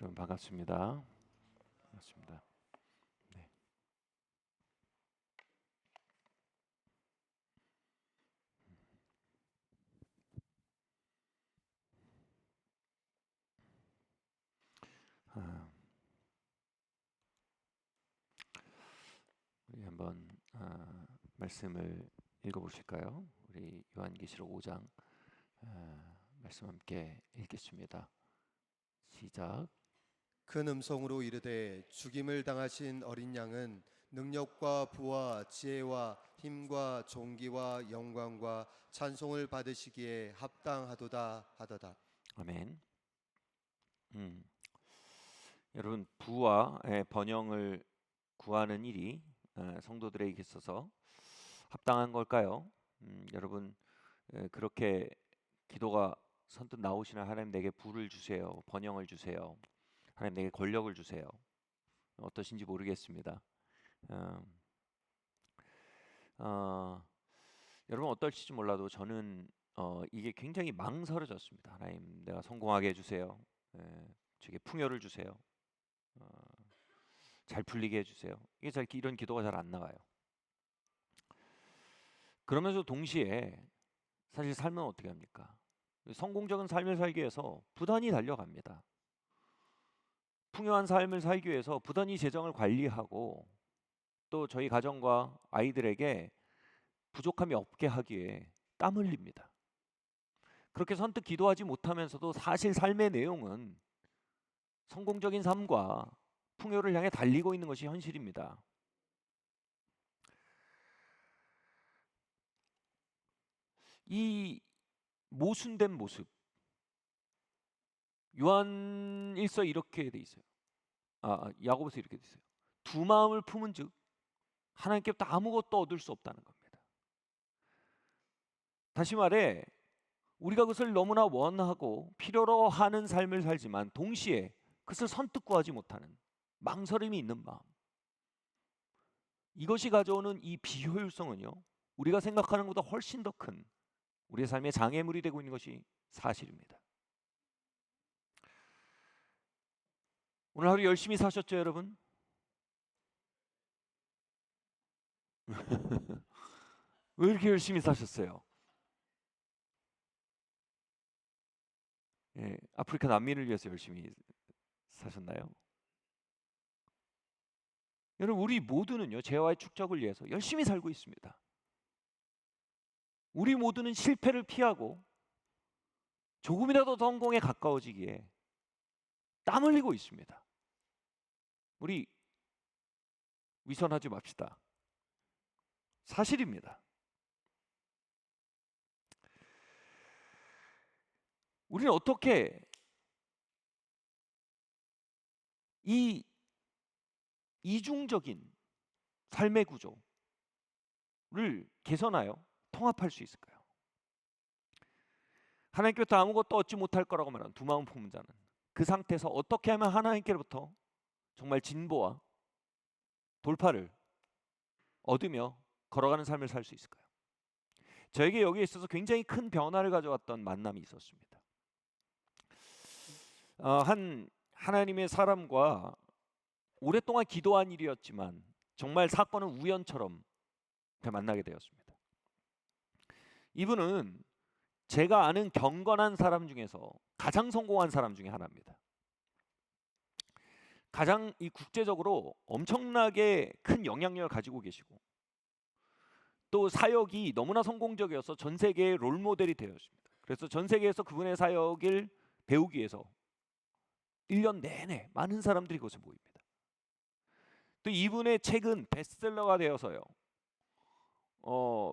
여러분 반갑습니다. 반갑습니다. 네. 아, 우리 한번 말씀을 읽어보실까요? 우리 요한계시록 5장 말씀 함께 읽겠습니다. 시작. 큰 음성으로 이르되 죽임을 당하신 어린 양은 능력과 부와 지혜와 힘과 존귀와 영광과 찬송을 받으시기에 합당하도다 하더다. 아멘. 여러분 부와의 번영을 구하는 일이 성도들에게 있어서 합당한 걸까요? 여러분 그렇게 기도가 선뜻 나오시나 하나님 내게 부를 주세요, 번영을 주세요, 하나님 내게 권력을 주세요. 어떠신지 모르겠습니다. 어, 어, 여러분 어떨지 몰라도 저는 이게 굉장히 망설여졌습니다. 하나님 내가 성공하게 해주세요. 제게 풍요를 주세요. 어, 잘 풀리게 해주세요. 이런 기도가 잘 안 나와요. 그러면서 동시에 사실 삶은 어떻게 합니까? 성공적인 삶을 살기 위해서 부단히 달려갑니다. 풍요한 삶을 살기 위해서 부단히 재정을 관리하고 또 저희 가정과 아이들에게 부족함이 없게 하기 위해 땀 흘립니다. 그렇게 선뜻 기도하지 못하면서도 사실 삶의 내용은 성공적인 삶과 풍요를 향해 달리고 있는 것이 현실입니다. 이 모순된 모습, 요한일서 이렇게 돼 있어요. 야고보서 이렇게 돼 있어요. 두 마음을 품은즉 하나님께부터 아무것도 얻을 수 없다는 겁니다. 다시 말해 우리가 그것을 너무나 원하고 필요로 하는 삶을 살지만 동시에 그것을 선뜻 구하지 못하는 망설임이 있는 마음, 이것이 가져오는 이 비효율성은요, 우리가 생각하는 것보다 훨씬 더 큰 우리의 삶의 장애물이 되고 있는 것이 사실입니다. 오늘 하루 열심히 사셨죠, 여러분? 왜 이렇게 열심히 사셨어요? 아프리카 난민을 위해서 열심히 사셨나요? 여러분 우리 모두는요, 재화의 축적을 위해서 열심히 살고 있습니다. 우리 모두는 실패를 피하고 조금이라도 더 성공에 가까워지기에 땀 흘리고 있습니다. 우리 위선하지 맙시다. 사실입니다. 우리는 어떻게 이 이중적인 삶의 구조를 개선하여 통합할 수 있을까요? 하나님께로부터 아무것도 얻지 못할 거라고 말하는 두 마음 품은 자는 그 상태에서 어떻게 하면 하나님께로부터 정말 진보와 돌파를 얻으며 걸어가는 삶을 살 수 있을까요? 저에게 여기에 있어서 굉장히 큰 변화를 가져왔던 만남이 있었습니다. 한 하나님의 사람과 오랫동안 기도한 일이었지만 정말 사건은 우연처럼 만나게 되었습니다. 이분은 제가 아는 경건한 사람 중에서 가장 성공한 사람 중에 하나입니다. 가장 이 국제적으로 엄청나게 큰 영향력을 가지고 계시고 또 사역이 너무나 성공적이어서 전 세계의 롤모델이 되었습니다. 그래서 전 세계에서 그분의 사역을 배우기 위해서 1년 내내 많은 사람들이 그곳에 모입니다. 또 이분의 책은 베스트셀러가 되어서요.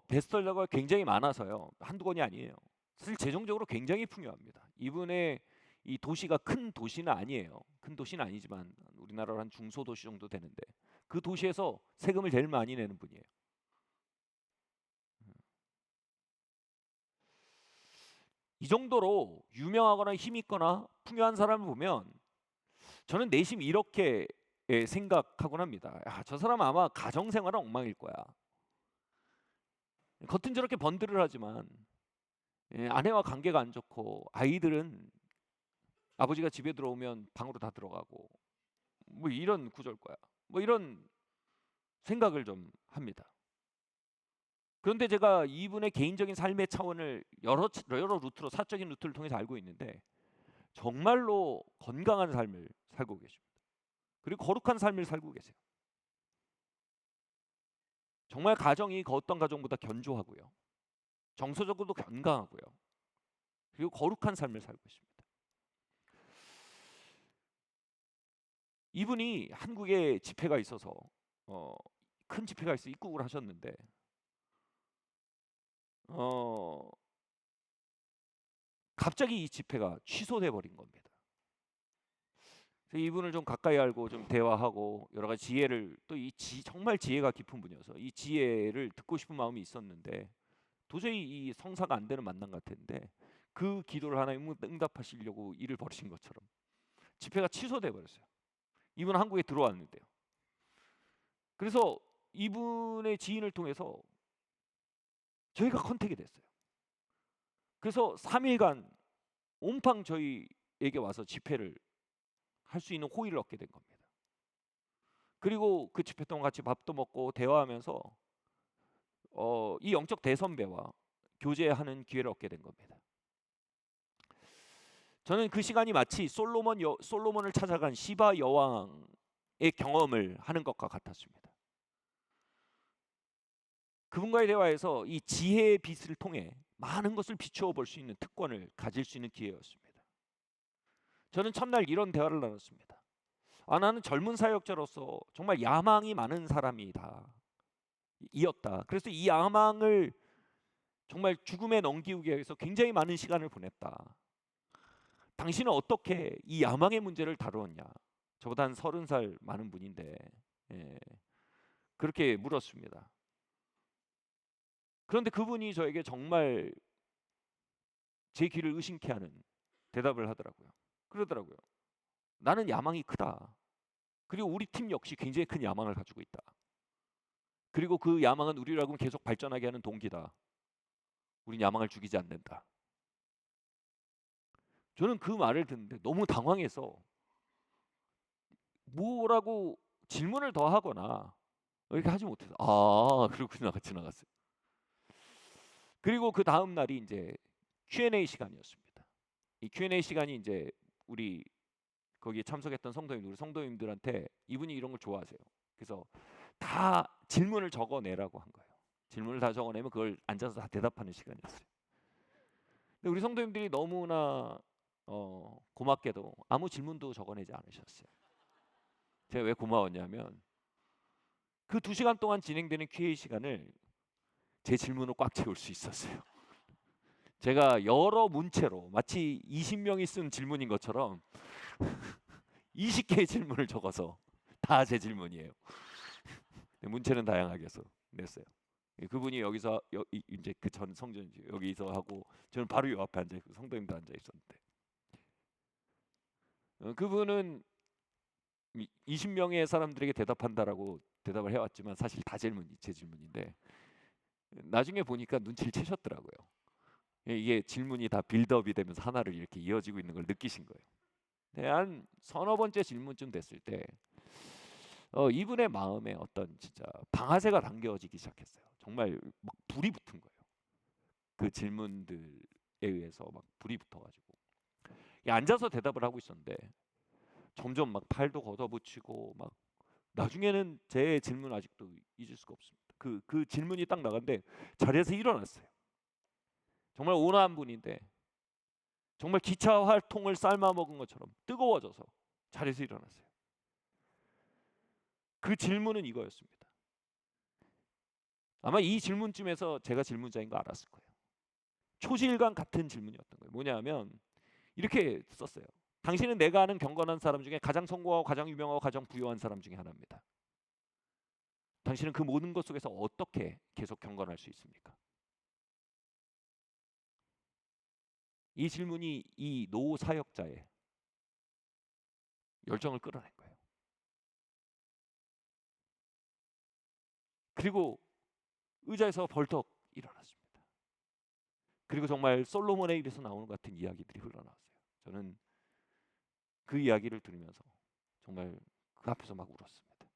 베스트셀러가 굉장히 많아서요. 한두 권이 아니에요. 사실 재정적으로 굉장히 풍요합니다. 이분의 이 도시가 큰 도시는 아니에요. 큰 도시는 아니지만 우리나라로 한 중소도시 정도 되는데 그 도시에서 세금을 제일 많이 내는 분이에요. 이 정도로 유명하거나 힘있거나 풍요한 사람을 보면 저는 내심 이렇게 생각하곤 합니다. 저 사람 아마 가정생활은 엉망일 거야. 겉은 저렇게 번들을 하지만 아내와 관계가 안 좋고 아이들은 아버지가 집에 들어오면 방으로 다 들어가고 뭐 이런 구조일 거야. 뭐 이런 생각을 좀 합니다. 그런데 제가 이분의 개인적인 삶의 차원을 여러 루트로 사적인 루트를 통해서 알고 있는데 정말로 건강한 삶을 살고 계십니다. 그리고 거룩한 삶을 살고 계세요. 정말 가정이 그 어떤 가정보다 견조하고요. 정서적으로도 건강하고요. 그리고 거룩한 삶을 살고 있습니다. 이분이 한국에 집회가 있어서 큰 집회가 있어 입국을 하셨는데 어, 갑자기 이 집회가 취소돼 버린 겁니다. 그래서 이분을 좀 가까이 알고 좀 대화하고 여러 가지 지혜를 또 정말 지혜가 깊은 분이어서 이 지혜를 듣고 싶은 마음이 있었는데 도저히 이 성사가 안 되는 만남 같았는데 그 기도를 하나님 응답하시려고 일을 벌이신 것처럼 집회가 취소돼 버렸어요. 이분 한국에 들어왔는데요. 그래서 이분의 지인을 통해서 저희가 컨택이 됐어요. 그래서 3일간 온팡 저희에게 와서 집회를 할 수 있는 호의를 얻게 된 겁니다. 그리고 그 집회 동안 같이 밥도 먹고 대화하면서 이 영적 대선배와 교제하는 기회를 얻게 된 겁니다. 저는 그 시간이 마치 솔로몬을 찾아간 시바 여왕의 경험을 하는 것과 같았습니다. 그분과의 대화에서 이 지혜의 빛을 통해 많은 것을 비추어 볼 수 있는 특권을 가질 수 있는 기회였습니다. 저는 첫날 이런 대화를 나눴습니다. 나는 젊은 사역자로서 정말 야망이 많은 사람이다. 이었다. 그래서 이 야망을 정말 죽음에 넘기기 위해서 굉장히 많은 시간을 보냈다. 당신은 어떻게 이 야망의 문제를 다루었냐? 저보다 한 30살 많은 분인데 그렇게 물었습니다. 그런데 그분이 저에게 정말 제 귀를 의심케 하는 대답을 하더라고요. 그러더라고요. 나는 야망이 크다. 그리고 우리 팀 역시 굉장히 큰 야망을 가지고 있다. 그리고 그 야망은 우리라고 계속 발전하게 하는 동기다. 우린 야망을 죽이지 않는다. 저는 그 말을 듣는데 너무 당황해서 뭐라고 질문을 더 하거나 이렇게 하지 못해서 그러고 지나갔어요. 그리고 그 다음 날이 이제 Q&A 시간이었습니다. 이 Q&A 시간이 이제 우리 거기에 참석했던 우리 성도님들한테 이분이 이런 걸 좋아하세요. 그래서 다 질문을 적어내라고 한 거예요. 질문을 다 적어내면 그걸 앉아서 다 대답하는 시간이었어요. 근데 우리 성도님들이 너무나 고맙게도 아무 질문도 적어내지 않으셨어요. 제가 왜 고마웠냐면 그 2시간 동안 진행되는 Q&A 시간을 제 질문으로 꽉 채울 수 있었어요. 제가 여러 문체로 마치 20명이 쓴 질문인 것처럼 20개의 질문을 적어서 다 제 질문이에요. 문체는 다양하게 해서 냈어요. 그분이 여기서 이제 그 전 성전이죠. 여기서 하고 저는 바로 요 앞에 앉아 있고 성도님도 앉아 있었는데 그분은 20명의 사람들에게 대답한다라고 대답을 해왔지만 사실 다 제 질문인데 나중에 보니까 눈치를 채셨더라고요. 이게 질문이 다 빌드업이 되면서 하나를 이렇게 이어지고 있는 걸 느끼신 거예요. 한 서너 번째 질문쯤 됐을 때 이분의 마음에 어떤 진짜 방아쇠가 당겨지기 시작했어요. 정말 막 불이 붙은 거예요. 그 질문들에 의해서 막 불이 붙어가지고 앉아서 대답을 하고 있었는데 점점 막 팔도 걷어붙이고 막 나중에는 제 질문 아직도 잊을 수가 없습니다. 그 질문이 딱 나갔는데 자리에서 일어났어요. 정말 온화한 분인데 정말 기차 활통을 삶아 먹은 것처럼 뜨거워져서 자리에서 일어났어요. 그 질문은 이거였습니다. 아마 이 질문쯤에서 제가 질문자인 거 알았을 거예요. 초실감 같은 질문이었던 거예요. 뭐냐면 이렇게 썼어요. 당신은 내가 아는 경건한 사람 중에 가장 성공하고 가장 유명하고 가장 부유한 사람 중에 하나입니다. 당신은 그 모든 것 속에서 어떻게 계속 경건할 수 있습니까? 이 질문이 이 노 사역자의 열정을 끌어낸 거예요. 그리고 의자에서 벌떡 일어났습니다. 그리고 정말 솔로몬의 입에서 나오는 것 같은 이야기들이 흘러나왔어요. 저는 그 이야기를 들으면서 정말 그 앞에서 막 울었습니다.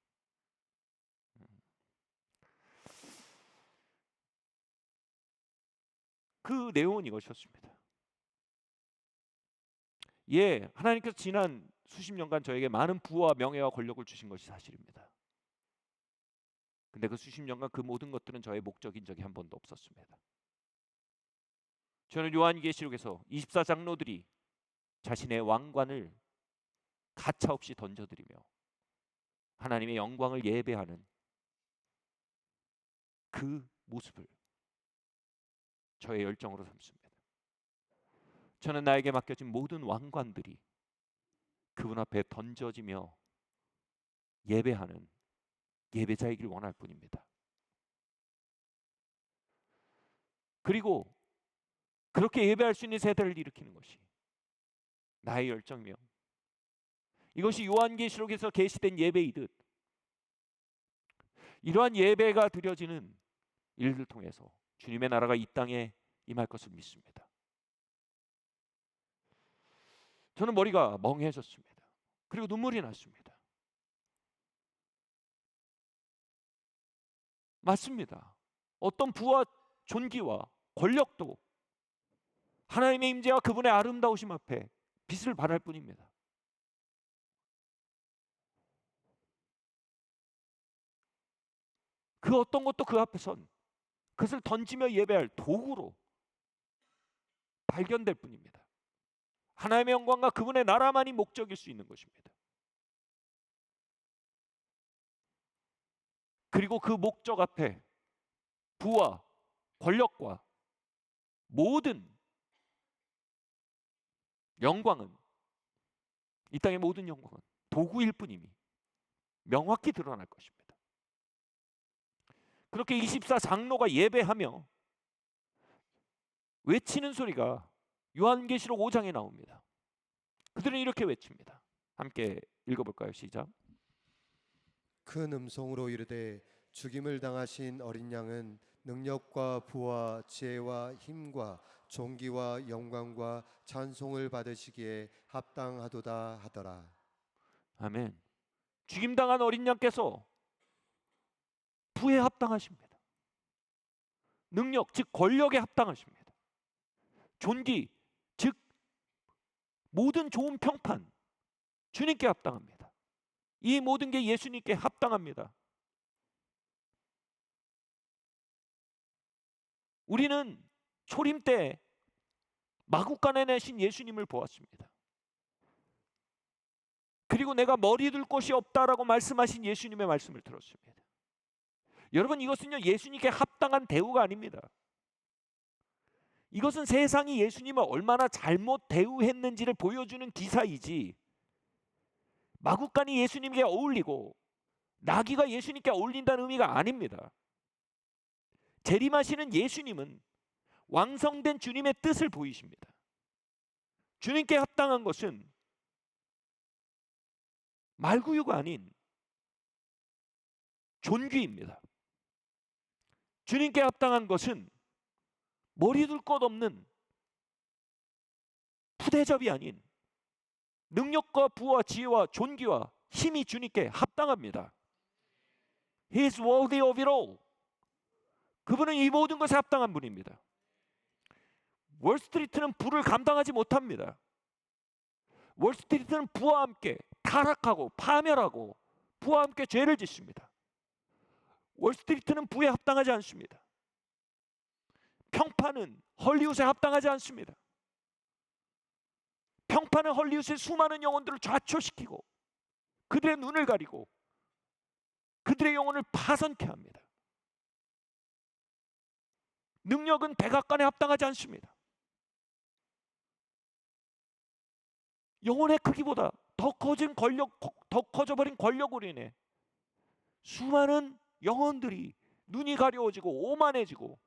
그 내용은 이것이었습니다. 예, 하나님께서 지난 수십 년간 저에게 많은 부와 명예와 권력을 주신 것이 사실입니다. 근데 그 수십 년간 그 모든 것들은 저의 목적인 적이 한 번도 없었습니다. 저는 요한계시록에서 24장로들이 자신의 왕관을 가차없이 던져드리며 하나님의 영광을 예배하는 그 모습을 저의 열정으로 삼습니다. 저는 나에게 맡겨진 모든 왕관들이 그분 앞에 던져지며 예배하는 예배자이길 원할 뿐입니다. 그리고 그렇게 예배할 수 있는 세대를 일으키는 것이 나의 열정이며 이것이 요한계시록에서 계시된 예배이듯 이러한 예배가 드려지는 일들 통해서 주님의 나라가 이 땅에 임할 것을 믿습니다. 저는 머리가 멍해졌습니다. 그리고 눈물이 났습니다. 맞습니다. 어떤 부와 존귀와 권력도 하나님의 임재와 그분의 아름다우심 앞에 빛을 발할 뿐입니다. 그 어떤 것도 그 앞에선 그것을 던지며 예배할 도구로 발견될 뿐입니다. 하나님의 영광과 그분의 나라만이 목적일 수 있는 것입니다. 그리고 그 목적 앞에 부와 권력과 모든 영광은 이 땅의 모든 영광은 도구일 뿐임이 명확히 드러날 것입니다. 그렇게 24장로가 예배하며 외치는 소리가 요한계시록 5장에 나옵니다. 그들은 이렇게 외칩니다. 함께 읽어볼까요? 시작. 큰 음성으로 이르되 죽임을 당하신 어린 양은 능력과 부와 지혜와 힘과 존귀와 영광과 찬송을 받으시기에 합당하도다 하더라. 아멘. 죽임당한 어린 양께서 부에 합당하십니다. 능력, 즉 권력에 합당하십니다. 존귀, 즉 모든 좋은 평판 주님께 합당합니다. 이 모든 게 예수님께 합당합니다. 우리는 초림 때 마구간에 내신 예수님을 보았습니다. 그리고 내가 머리 둘 곳이 없다라고 말씀하신 예수님의 말씀을 들었습니다. 여러분, 이것은요 예수님께 합당한 대우가 아닙니다. 이것은 세상이 예수님을 얼마나 잘못 대우했는지를 보여주는 기사이지 마구간이 예수님께 어울리고 나귀가 예수님께 어울린다는 의미가 아닙니다. 재림하시는 예수님은 왕성된 주님의 뜻을 보이십니다. 주님께 합당한 것은 말구유가 아닌 존귀입니다. 주님께 합당한 것은 머리 둘 것 없는 푸대접이 아닌 능력과 부와 지혜와 존귀와 힘이 주님께 합당합니다. He is worthy of it all. 그분은 이 모든 것에 합당한 분입니다. 월스트리트는 부를 감당하지 못합니다. 월스트리트는 부와 함께 타락하고 파멸하고 부와 함께 죄를 짓습니다. 월스트리트는 부에 합당하지 않습니다. 평판은 헐리우드에 합당하지 않습니다. 평판은 헐리우드의 수많은 영혼들을 좌초시키고 그들의 눈을 가리고 그들의 영혼을 파선케 합니다. 능력은 백악관에 합당하지 않습니다. 영혼의 크기보다 더 커져버린 권력으로 인해 수많은 영혼들이 눈이 가려워지고 오만해지고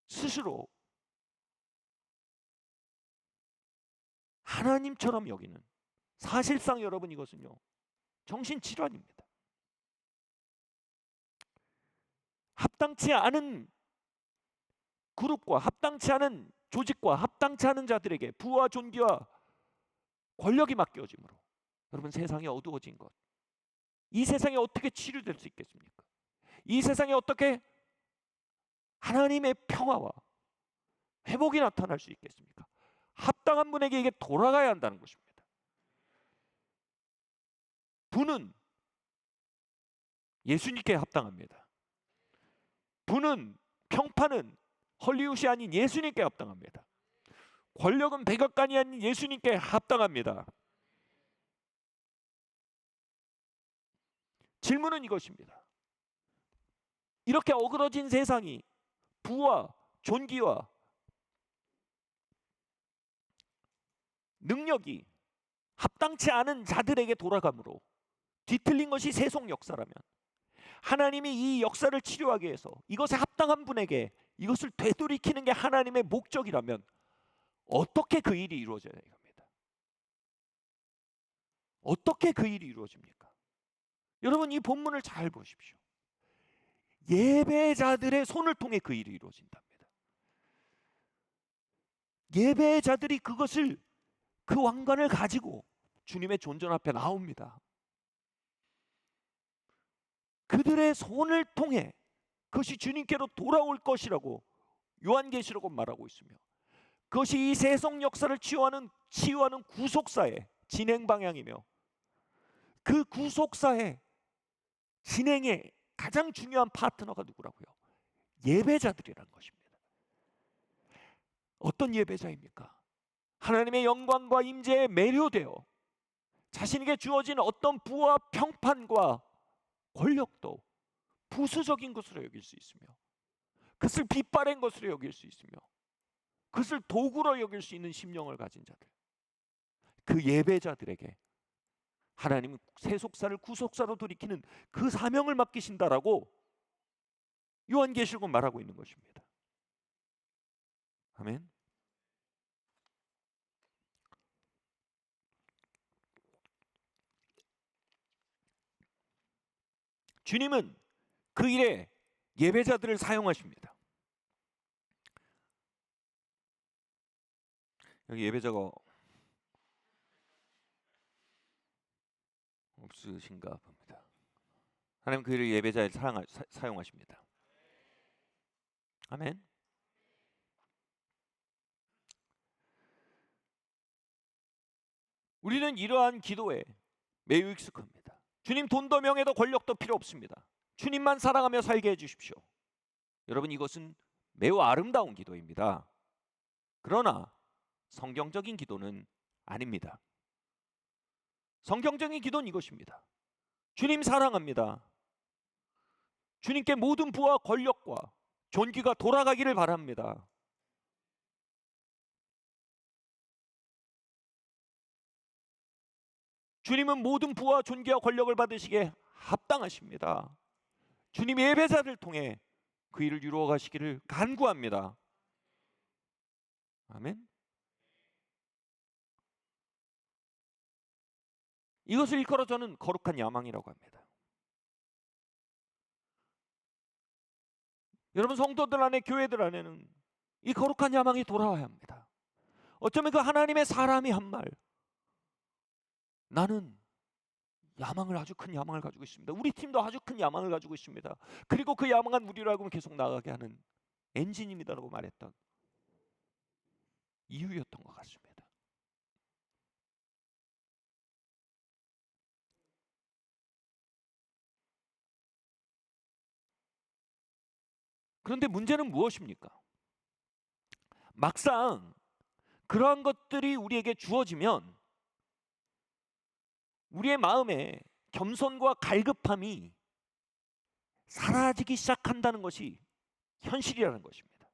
스스로 하나님처럼 여기는, 사실상 여러분 이것은요 정신질환입니다. 합당치 않은 그룹과 합당치 않은 조직과 합당치 않은 자들에게 부와 존귀와 권력이 맡겨짐으로 여러분 세상이 어두워진 것, 이 세상이 어떻게 치료될 수 있겠습니까? 이 세상에 어떻게 하나님의 평화와 회복이 나타날 수 있겠습니까? 합당한 분에게 이게 돌아가야 한다는 것입니다. 부는 예수님께 합당합니다. 부는 평판은 헐리우드이 아닌 예수님께 합당합니다. 권력은 백악관이 아닌 예수님께 합당합니다. 질문은 이것입니다. 이렇게 어그러진 세상이 부와 존귀와 능력이 합당치 않은 자들에게 돌아가므로 뒤틀린 것이 세속 역사라면, 하나님이 이 역사를 치료하기 위해서 이것에 합당한 분에게 이것을 되돌이키는 게 하나님의 목적이라면 어떻게 그 일이 이루어져야 합니다? 어떻게 그 일이 이루어집니까? 여러분, 이 본문을 잘 보십시오. 예배자들의 손을 통해 그 일이 이루어진답니다. 예배자들이 그것을, 그 왕관을 가지고 주님의 존전 앞에 나옵니다. 그들의 손을 통해 그것이 주님께로 돌아올 것이라고 요한계시록은 말하고 있으며, 그것이 이 세속 역사를 치유하는 구속사의 진행 방향이며, 그 구속사의 진행의 가장 중요한 파트너가 누구라고요? 예배자들이라는 것입니다. 어떤 예배자입니까? 하나님의 영광과 임재에 매료되어 자신에게 주어진 어떤 부와 평판과 권력도 부수적인 것으로 여길 수 있으며, 그것을 빛바랜 것으로 여길 수 있으며, 그것을 도구로 여길 수 있는 심령을 가진 자들, 그 예배자들에게 하나님은 세속사를 구속사로 돌이키는 그 사명을 맡기신다라고 요한계시록은 말하고 있는 것입니다. 아멘. 주님은 그 일에 예배자들을 사용하십니다. 여기 예배자가 없으신가 봅니다. 하나님 그 일을 예배자에 사용하십니다. 아멘. 우리는 이러한 기도에 매우 익숙합니다. 주님, 돈도 명예도 권력도 필요 없습니다. 주님만 사랑하며 살게 해주십시오. 여러분, 이것은 매우 아름다운 기도입니다. 그러나 성경적인 기도는 아닙니다. 성경적인 기도는 이것입니다. 주님 사랑합니다. 주님께 모든 부와 권력과 존귀가 돌아가기를 바랍니다. 주님은 모든 부와 존귀와 권력을 받으시기에 합당하십니다. 주님 예배자를 통해 그 일을 이루어 가시기를 간구합니다. 아멘. 이것을 일컬어 저는 거룩한 야망이라고 합니다. 여러분, 성도들 안에, 교회들 안에는 이 거룩한 야망이 돌아와야 합니다. 어쩌면 그 하나님의 사람이 한 말, 나는 야망을, 아주 큰 야망을 가지고 있습니다. 우리 팀도 아주 큰 야망을 가지고 있습니다. 그리고 그 야망은 우리로 하여금 계속 나가게 하는 엔진입니다라고 말했던 이유였던 것 같습니다. 그런데 문제는 무엇입니까? 막상 그러한 것들이 우리에게 주어지면 우리의 마음에 겸손과 갈급함이 사라지기 시작한다는 것이 현실이라는 것입니다.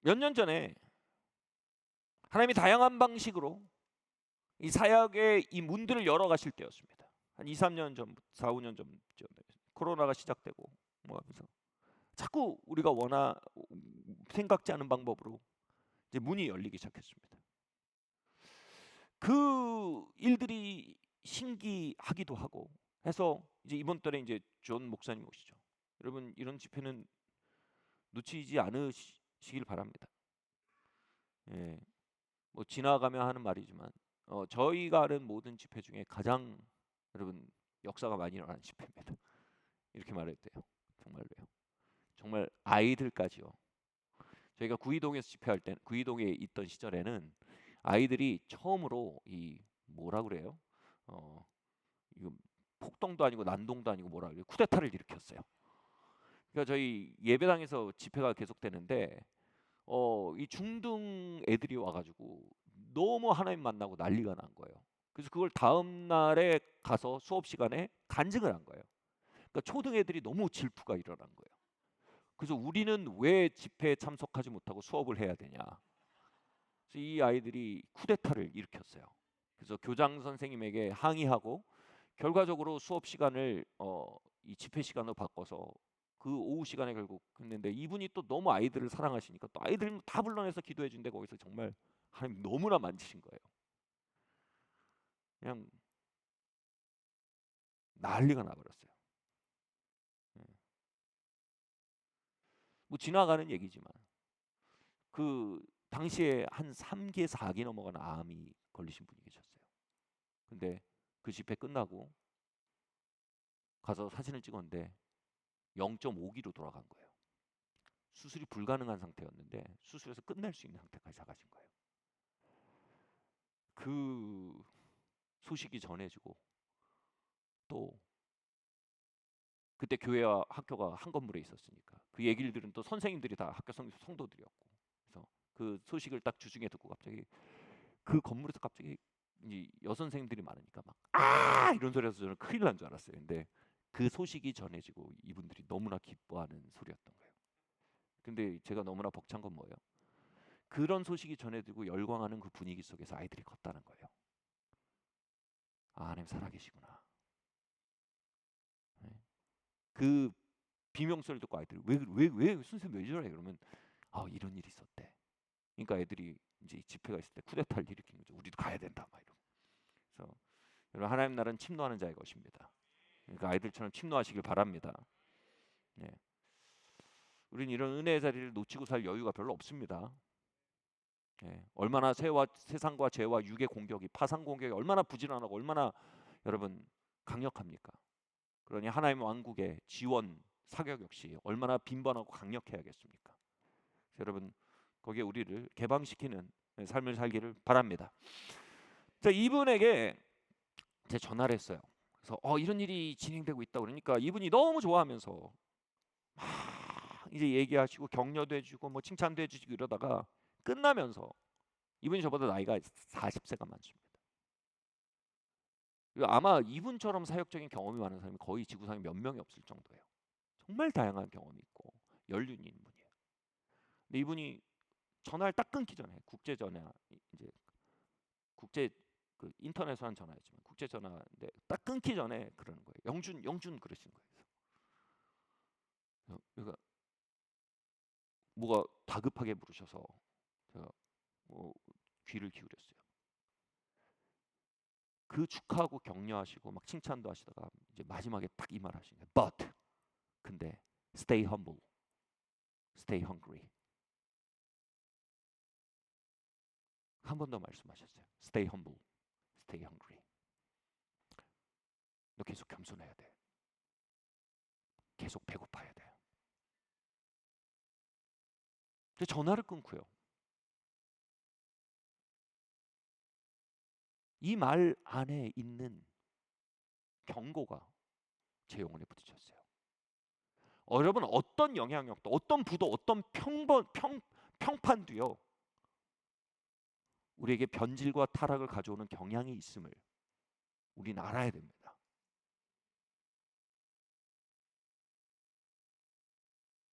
몇 년 전에 하나님이 다양한 방식으로 이 사역의 이 문들을 열어 가실 때였습니다. 한 2, 3년 전, 4, 5년 전쯤 코로나가 시작되고 뭐 하면서 자꾸 우리가 생각지 않은 방법으로 이제 문이 열리기 시작했습니다. 그 일들이 신기하기도 하고 해서 이제 이번 달에 이제 존 목사님 오시죠. 여러분, 이런 집회는 놓치지 하시길 바랍니다. 예, 뭐 지나가며 하는 말이지만 저희가 아는 모든 집회 중에 가장 여러분 역사가 많이 일어나는 집회입니다. 이렇게 말해도 돼요. 정말로요. 정말 아이들까지요. 저희가 구이동에서 집회할 때 구이동에 있던 시절에는 아이들이 처음으로 이 뭐라 그래요? 이거 폭동도 아니고 난동도 아니고 뭐라 그래요? 쿠데타를 일으켰어요. 그러니까 저희 예배당에서 집회가 계속되는데 이 중등 애들이 와가지고 너무 하나님 만나고 난리가 난 거예요. 그래서 그걸 다음 날에 가서 수업 시간에 간증을 한 거예요. 그러니까 초등 애들이 너무 질투가 일어난 거예요. 그래서 우리는 왜 집회에 참석하지 못하고 수업을 해야 되냐. 그래서 이 아이들이 쿠데타를 일으켰어요. 그래서 교장 선생님에게 항의하고 결과적으로 수업 시간을 이 집회 시간으로 바꿔서 그 오후 시간에 결국 했는데 이분이 또 너무 아이들을 사랑하시니까 또 아이들 다 불러내서 기도해 준데 거기서 정말 하나님 너무나 만지신 거예요. 그냥 난리가 나버렸어요. 뭐 지나가는 얘기지만 그 당시에 한 3기 4기 넘어가는 암이 걸리신 분이 계셨어요. 근데 그 집회 끝나고 가서 사진을 찍었는데 0.5기로 돌아간 거예요. 수술이 불가능한 상태였는데 수술해서 끝낼 수 있는 상태까지 나가신 거예요. 그 소식이 전해지고 또 그때 교회와 학교가 한 건물에 있었으니까 그 얘기를 들은 또 선생님들이 다 학교 성도들이었고 그래서 그 소식을 딱 주중에 듣고 갑자기 그 건물에서 갑자기 이 여선생님들이 많으니까 막 이런 소리라서 저는 큰일 난 줄 알았어요. 근데 그 소식이 전해지고 이분들이 너무나 기뻐하는 소리였던 거예요. 근데 제가 너무나 벅찬 건 뭐예요? 그런 소식이 전해지고 열광하는 그 분위기 속에서 아이들이 컸다는 거예요. 하나님 살아계시구나. 네. 그 비명소리를 듣고 아이들이 왜 선생님 왜 저래? 그러면 이런 일이 있었대. 그러니까 애들이 이제 집회가 있을 때 쿠데타를 일으킨 거죠. 우리도 가야 된다 막 이러고. 그래서 여러분 하나님 나라는 침노하는 자의 것입니다. 그러니까 아이들처럼 침노하시길 바랍니다. 네. 우린 이런 은혜의 자리를 놓치고 살 여유가 별로 없습니다. 얼마나 세상과 죄와 육의 공격이 파상 공격이 얼마나 부지런하고 얼마나 여러분 강력합니까? 그러니 하나님의 왕국의 지원 사격 역시 얼마나 빈번하고 강력해야겠습니까? 여러분 거기에 우리를 개방시키는 삶을 살기를 바랍니다. 자, 이분에게 제 전화를 했어요. 그래서 이런 일이 진행되고 있다 그러니까 이분이 너무 좋아하면서 막 이제 얘기하시고 격려도 해주고 뭐 칭찬도 해주시고 이러다가 끝나면서 이분이 저보다 나이가 40세가 많습니다. 아마 이분처럼 사역적인 경험이 많은 사람이 거의 지구상에 몇 명이 없을 정도예요. 정말 다양한 경험이 있고 연륜이 있는 분이에요. 근데 이분이 전화를 딱 끊기 전에 국제 전화 이제 국제 그 인터넷으로 한 전화였지만 국제 전화인데 딱 끊기 전에 그러는 거예요. 영준 그러시는 거예요. 그러니까 뭐가 다급하게 물으셔서 제가 뭐 귀를 기울였어요. 그 축하하고 격려하시고 막 칭찬도 하시다가 이제 마지막에 딱 이 말 하시는 거예요. But 근데 stay humble, stay hungry. 한 번 더 말씀하셨어요. Stay humble, stay hungry. 너 계속 겸손해야 돼. 계속 배고파야 돼. 근데 전화를 끊고요. 이 말 안에 있는 경고가 제 영혼에 부딪혔어요. 여러분 어떤 영향력도 어떤 부도 어떤 평판도요. 우리에게 변질과 타락을 가져오는 경향이 있음을 우리는 알아야 됩니다.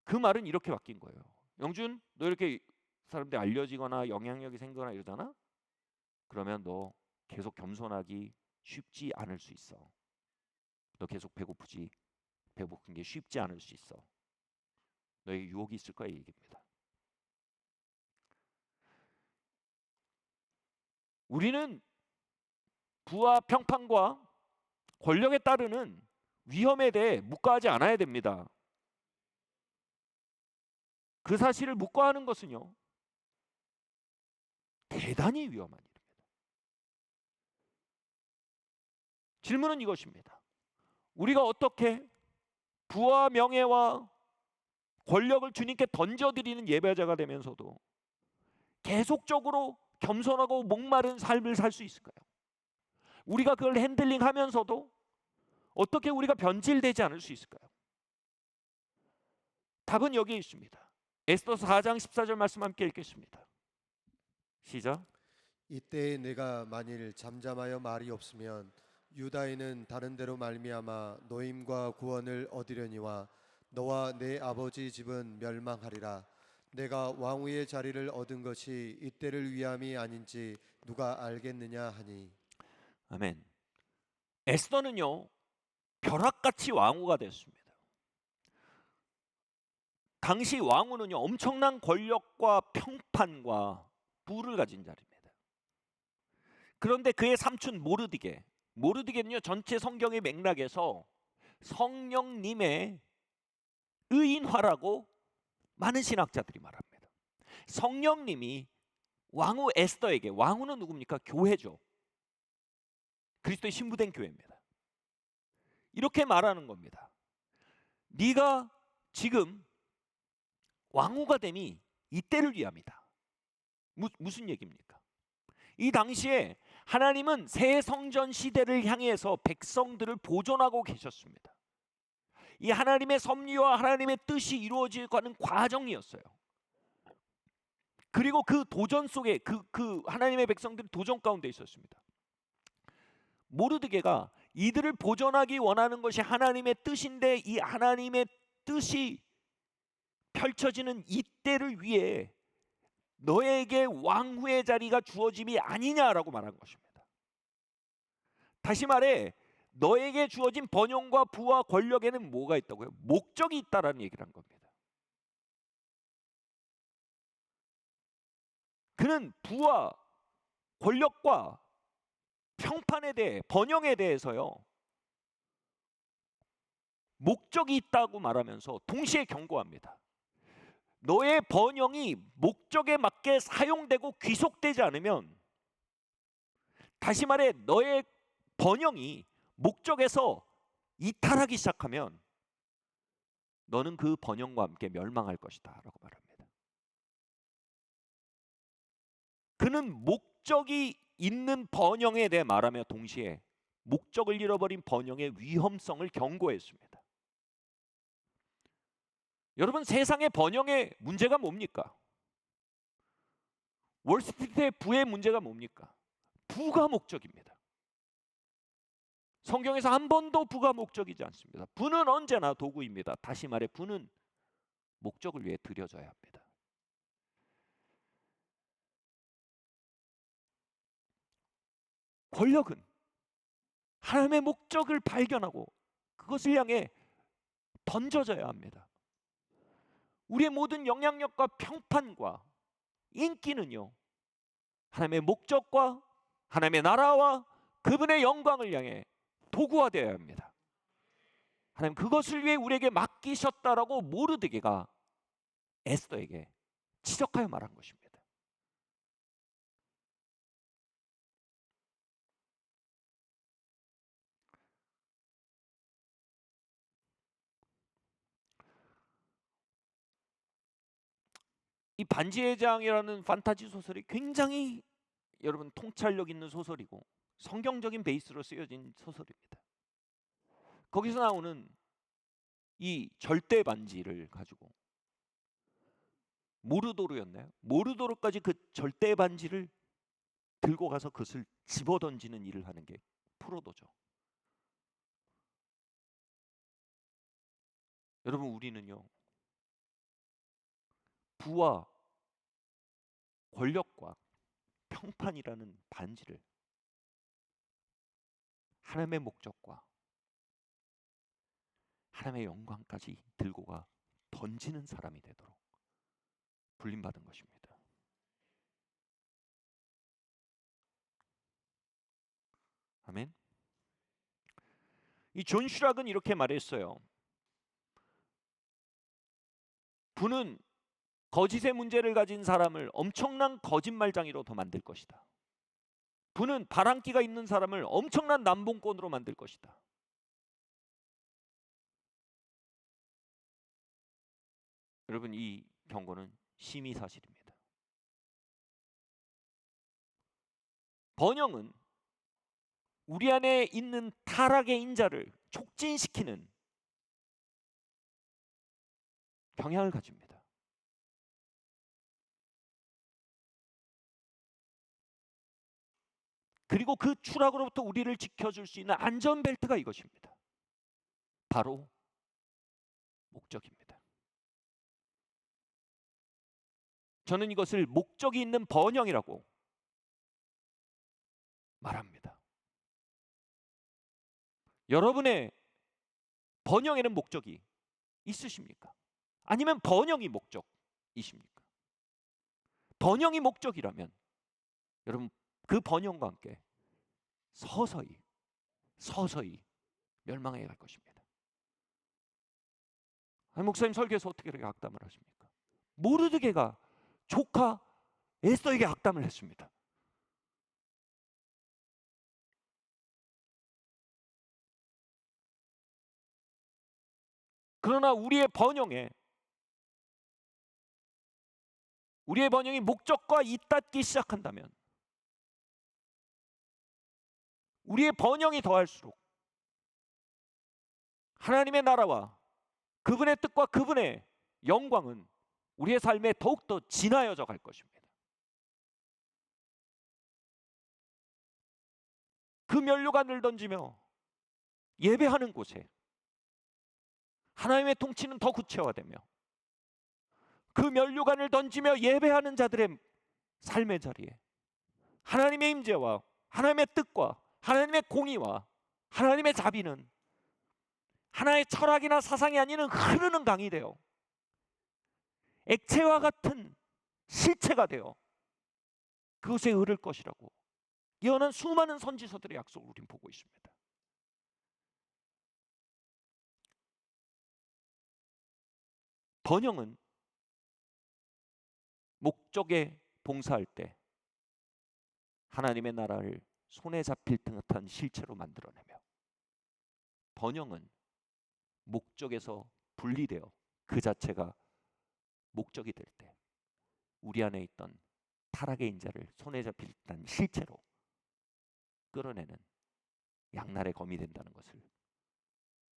그 말은 이렇게 바뀐 거예요. 영준, 너 이렇게 사람들이 알려지거나 영향력이 생기거나 이러잖아? 그러면 너 계속 겸손하기 쉽지 않을 수 있어. 너 계속 배고픈 게 쉽지 않을 수 있어. 너에게 유혹이 있을 거야 이 얘기입니다. 우리는 부와 평판과 권력에 따르는 위험에 대해 묵과하지 않아야 됩니다. 그 사실을 묵과하는 것은요, 대단히 위험한 일입니다. 질문은 이것입니다. 우리가 어떻게 부와 명예와 권력을 주님께 던져드리는 예배자가 되면서도 계속적으로 겸손하고 목마른 삶을 살 수 있을까요? 우리가 그걸 핸들링하면서도 어떻게 우리가 변질되지 않을 수 있을까요? 답은 여기에 있습니다. 에스더서 4장 14절 말씀 함께 읽겠습니다. 시작. 이때 내가 만일 잠잠하여 말이 없으면 유다인은 다른 데로 말미암아 노임과 구원을 얻으려니와 너와 내 아버지 집은 멸망하리라. 내가 왕위의 자리를 얻은 것이 이때를 위함이 아닌지 누가 알겠느냐 하니. 아멘. 에스더는요, 벼락같이 왕후가 됐습니다. 당시 왕후는요, 엄청난 권력과 평판과 부를 가진 자리입니다. 그런데 그의 삼촌 모르드게는요, 전체 성경의 맥락에서 성령님의 의인화라고 많은 신학자들이 말합니다. 성령님이 왕후 에스더에게, 왕후는 누굽니까? 교회죠. 그리스도의 신부된 교회입니다. 이렇게 말하는 겁니다. 네가 지금 왕후가 됨이 이때를 위함이다. 무슨 얘기입니까? 이 당시에 하나님은 새 성전 시대를 향해서 백성들을 보존하고 계셨습니다. 이 하나님의 섭리와 하나님의 뜻이 이루어지는 과정이었어요. 그리고 그 도전 속에 그 하나님의 백성들이 도전 가운데 있었습니다. 모르드게가 이들을 보존하기 원하는 것이 하나님의 뜻인데 이 하나님의 뜻이 펼쳐지는 이때를 위해 너에게 왕후의 자리가 주어짐이 아니냐라고 말한 것입니다. 다시 말해 너에게 주어진 번영과 부와 권력에는 뭐가 있다고요? 목적이 있다라는 얘기를 한 겁니다. 그는 부와 권력과 평판에 대해, 번영에 대해서요, 목적이 있다고 말하면서 동시에 경고합니다. 너의 번영이 목적에 맞게 사용되고 귀속되지 않으면, 다시 말해 너의 번영이 목적에서 이탈하기 시작하면 너는 그 번영과 함께 멸망할 것이다 라고 말합니다. 그는 목적이 있는 번영에 대해 말하며 동시에 목적을 잃어버린 번영의 위험성을 경고했습니다. 여러분, 세상의 번영의 문제가 뭡니까? 월스트리트의 부의 문제가 뭡니까? 부가 목적입니다. 성경에서 한 번도 부가 목적이지 않습니다. 부는 언제나 도구입니다. 다시 말해 부는 목적을 위해 드려져야 합니다. 권력은 하나님의 목적을 발견하고 그것을 향해 던져져야 합니다. 우리의 모든 영향력과 평판과 인기는요, 하나님의 목적과 하나님의 나라와 그분의 영광을 향해 도구화되어야 합니다. 하나님 그것을 위해 우리에게 맡기셨다라고 모르드게가 에스더에게 지적하여 말한 것입니다. 이 반지의 장이라는 판타지 소설이 굉장히 여러분 통찰력 있는 소설이고 성경적인 베이스로 쓰여진 소설입니다. 거기서 나오는 이 절대 반지를 가지고 모르도르였나요? 모르도르까지 그 절대 반지를 들고 가서 그것을 집어던지는 일을 하는 게 프로도죠. 여러분, 우리는요, 부와 권력과 평판이라는 반지를 하나님의 목적과 하나님의 영광까지 들고 가 던지는 사람이 되도록 불림받은 것입니다. 아멘. 이 존 슈락은 이렇게 말했어요. 부는 거짓의 문제를 가진 사람을 엄청난 거짓말장이로 더 만들 것이다. 부는 바람기가 있는 사람을 엄청난 남봉꾼으로 만들 것이다. 여러분, 이 경고는 심히 사실입니다. 번영은 우리 안에 있는 타락의 인자를 촉진시키는 경향을 가집니다. 그리고 그 추락으로부터 우리를 지켜줄 수 있는 안전벨트가 이것입니다. 바로 목적입니다. 저는 이것을 목적이 있는 번영이라고 말합니다. 여러분의 번영에는 목적이 있으십니까? 아니면 번영이 목적이십니까? 번영이 목적이라면 여러분, 그 번영과 함께 서서히 멸망해 갈 것입니다. 아니, 목사님 설교에서 어떻게 그렇게 악담을 하십니까? 모르드게가 조카 에스더에게 악담을 했습니다. 그러나 우리의 번영이 목적과 잇닿기 시작한다면, 우리의 번영이 더할수록 하나님의 나라와 그분의 뜻과 그분의 영광은 우리의 삶에 더욱더 진하여져 갈 것입니다. 그 면류관을 던지며 예배하는 곳에 하나님의 통치는 더 구체화되며, 그 면류관을 던지며 예배하는 자들의 삶의 자리에 하나님의 임재와 하나님의 뜻과 하나님의 공의와 하나님의 자비는 하나의 철학이나 사상이 아닌 흐르는 강이 되어 액체와 같은 실체가 되어 그것에 흐를 것이라고 예언한 수많은 선지서들의 약속을 우린 보고 있습니다. 번영은 목적에 봉사할 때 하나님의 나라를 손에 잡힐 듯한 실체로 만들어내며, 번영은 목적에서 분리되어 그 자체가 목적이 될 때 우리 안에 있던 타락의 인자를 손에 잡힐 듯한 실체로 끌어내는 양날의 검이 된다는 것을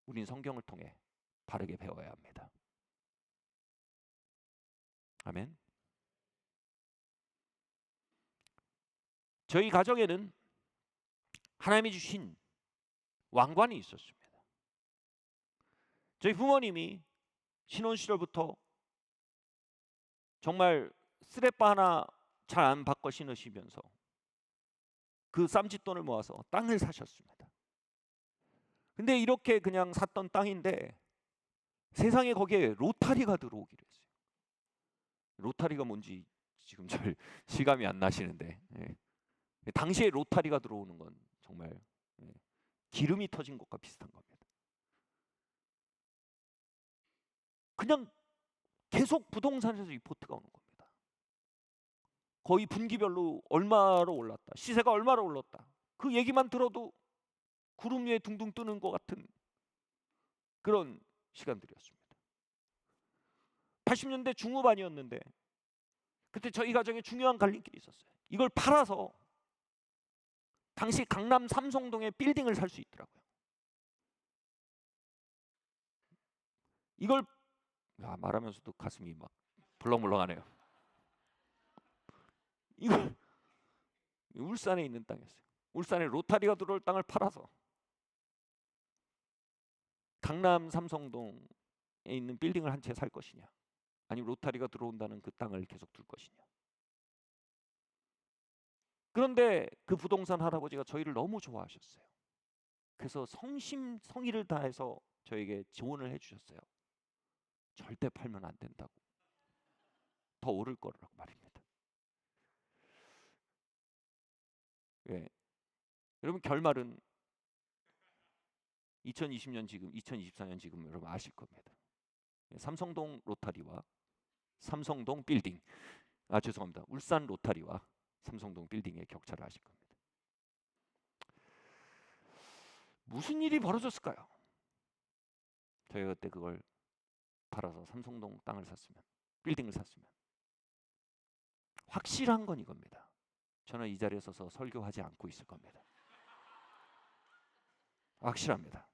우린 성경을 통해 바르게 배워야 합니다. 아멘. 저희 가정에는 하나님이 주신 왕관이 있었습니다. 저희 부모님이 신혼 시절부터 정말 쓰레빠 하나 잘 안 바꿔 신으시면서 그 쌈짓돈을 모아서 땅을 사셨습니다. 근데 이렇게 그냥 샀던 땅인데 세상에 거기에 로타리가 들어오기로 했어요. 로타리가 뭔지 지금 잘 실감이 안 나시는데, 당시에 로타리가 들어오는 건 정말 기름이 터진 것과 비슷한 겁니다. 그냥 계속 부동산에서 리포트가 오는 겁니다. 거의 분기별로 얼마로 올랐다, 시세가 얼마로 올랐다, 그 얘기만 들어도 구름 위에 둥둥 뜨는 것 같은 그런 시간들이었습니다. 80년대 중후반이었는데 그때 저희 가정에 중요한 갈림길이 있었어요. 이걸 팔아서 당시 강남 삼성동에 빌딩을 살 수 있더라고요. 이걸 말하면서도 가슴이 막 벌렁벌렁하네요. 이걸 울산에 있는 땅이었어요. 울산에 로타리가 들어올 땅을 팔아서 강남 삼성동에 있는 빌딩을 한 채 살 것이냐, 아니면 로타리가 들어온다는 그 땅을 계속 둘 것이냐. 그런데 그 부동산 할아버지가 저희를 너무 좋아하셨어요. 그래서 성의를 다해서 저에게 지원을 해주셨어요. 절대 팔면 안 된다고, 더 오를 거라고 말입니다. 여러분, 결말은 2020년 지금, 2024년 지금 여러분 아실 겁니다. 삼성동 로타리와 삼성동 빌딩. 죄송합니다. 울산 로타리와 삼성동 빌딩의 격차를 아실 겁니다. 무슨 일이 벌어졌을까요? 저희가 그때 그걸 팔아서 삼성동 땅을 샀으면, 빌딩을 샀으면 확실한 건 이겁니다. 저는 이 자리에 서서 설교하지 않고 있을 겁니다. 확실합니다.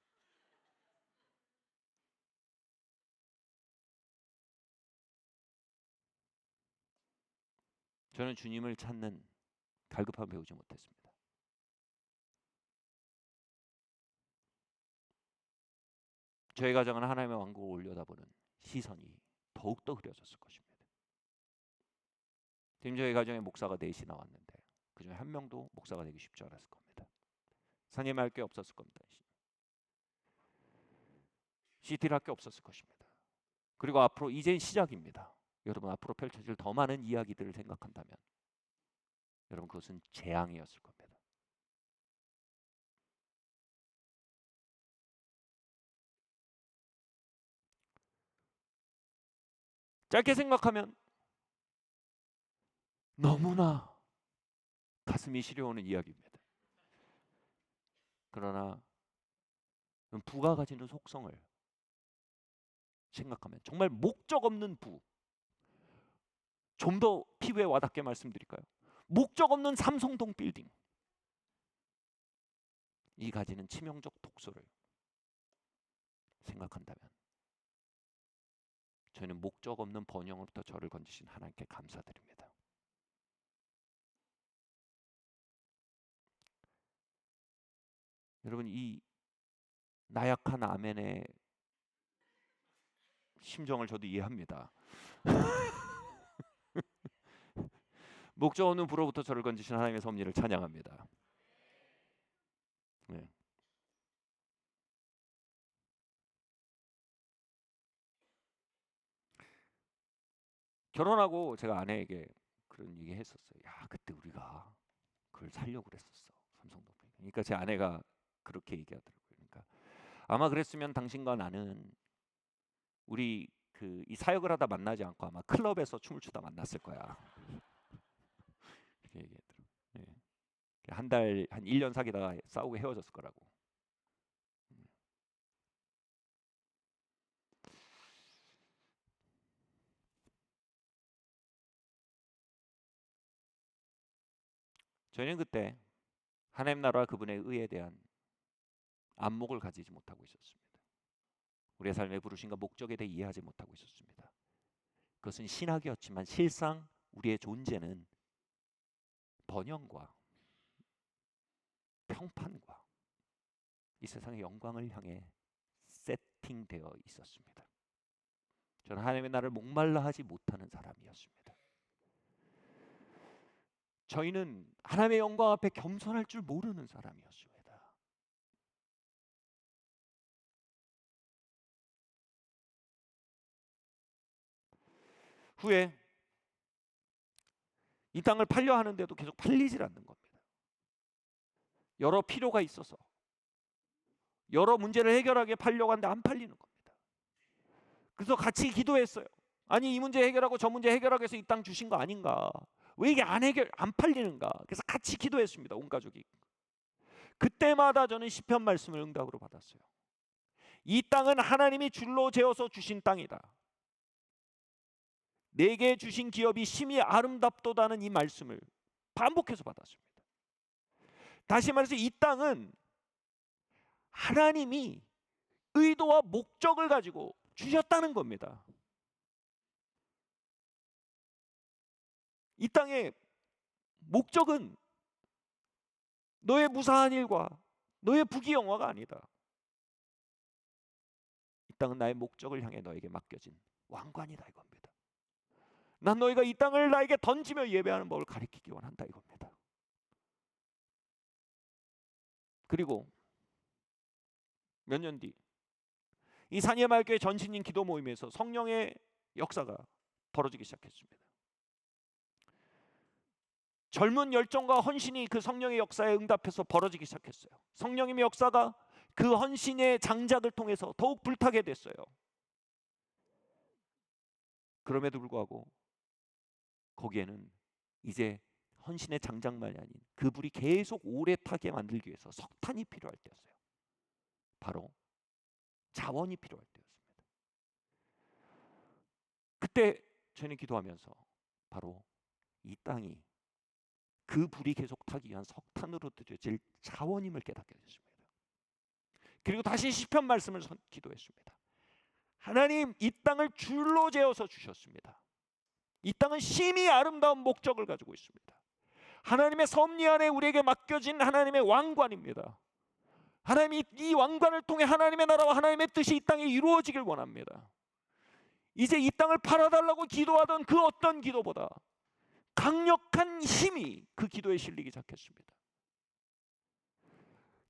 저는 주님을 찾는 갈급함 배우지 못했습니다. 저희 가정은 하나님의 왕국을 올려다보는 시선이 더욱더 흐려졌을 것입니다. 지금 저희 가정에 목사가 넷이 나왔는데 그중에 한 명도 목사가 되기 쉽지 않았을 겁니다. 사님 할 게 없었을 겁니다. CT를 할 게 없었을 것입니다. 그리고 앞으로 이제 시작입니다. 여러분, 앞으로 펼쳐질 더 많은 이야기들을 생각한다면 여러분, 그것은 재앙이었을 겁니다. 짧게 생각하면 너무나 가슴이 시려오는 이야기입니다. 그러나 부가 가지는 속성을 생각하면 정말 목적 없는 부, 좀 더 피부에 와닿게 말씀드릴까요? 목적 없는 삼성동 빌딩, 이 가지는 치명적 독소를 생각한다면 저희는 목적 없는 번영으로부터 저를 건지신 하나님께 감사드립니다. 여러분, 이 나약한 아멘의 심정을 저도 이해합니다. 목적 없는 부로부터 저를 건지신 하나님의 섭리를 찬양합니다. 네. 결혼하고 제가 아내에게 그런 얘기 했었어요. 야, 그때 우리가 그걸 살려고 그랬었어, 삼성동. 그러니까 제 아내가 그렇게 얘기하더라고요. 그러니까 아마 그랬으면 당신과 나는 우리 이 사역을 하다 만나지 않고 아마 클럽에서 춤을 추다 만났을 거야. 이렇게 얘기했더라고요. 네. 한 1년 사귀다가 싸우고 헤어졌을 거라고. 저희는 그때 하나님 나라와 그분의 의에 대한 안목을 가지지 못하고 있었습니다. 우리의 삶의 부르심과 목적에 대해 이해하지 못하고 있었습니다. 그것은 신학이었지만 실상 우리의 존재는 번영과 평판과 이 세상의 영광을 향해 세팅되어 있었습니다. 저는 하나님의 나라를 목말라 하지 못하는 사람이었습니다. 저희는 하나님의 영광 앞에 겸손할 줄 모르는 사람이었습니다. 후에 이 땅을 팔려 하는데도 계속 팔리질 않는 겁니다. 여러 필요가 있어서 여러 문제를 해결하게 팔려고 하는데 안 팔리는 겁니다. 그래서 같이 기도했어요. 아니, 이 문제 해결하고 저 문제 해결하기 위해서 이 땅 주신 거 아닌가? 왜 이게 안 팔리는가? 그래서 같이 기도했습니다. 온 가족이. 그때마다 저는 시편 말씀을 응답으로 받았어요. 이 땅은 하나님이 줄로 재어서 주신 땅이다. 내게 주신 기업이 심히 아름답도다는 이 말씀을 반복해서 받았습니다. 다시 말해서 이 땅은 하나님이 의도와 목적을 가지고 주셨다는 겁니다. 이 땅의 목적은 너의 무사한 일과 너의 부귀영화가 아니다. 이 땅은 나의 목적을 향해 너에게 맡겨진 왕관이다 이겁니다. 난 너희가 이 땅을 나에게 던지며 예배하는 법을 가리키기 원한다 이겁니다. 그리고 몇 년 뒤 이 산예마을교회 전신인 기도 모임에서 성령의 역사가 벌어지기 시작했습니다. 젊은 열정과 헌신이 그 성령의 역사에 응답해서 벌어지기 시작했어요. 성령님의 역사가 그 헌신의 장작을 통해서 더욱 불타게 됐어요. 그럼에도 불구하고 거기에는 이제 헌신의 장작만이 아닌 그 불이 계속 오래 타게 만들기 위해서 석탄이 필요할 때였어요. 바로 자원이 필요할 때였습니다. 그때 저희는 기도하면서 바로 이 땅이 그 불이 계속 타기 위한 석탄으로 드려질 자원임을 깨닫게 됐습니다. 그리고 다시 시편 말씀을 기도했습니다. 하나님, 이 땅을 줄로 재어서 주셨습니다. 이 땅은 심히 아름다운 목적을 가지고 있습니다. 하나님의 섭리 안에 우리에게 맡겨진 하나님의 왕관입니다. 하나님이 이 왕관을 통해 하나님의 나라와 하나님의 뜻이 이 땅에 이루어지길 원합니다. 이제 이 땅을 팔아달라고 기도하던 그 어떤 기도보다 강력한 힘이 그 기도에 실리기 시작했습니다.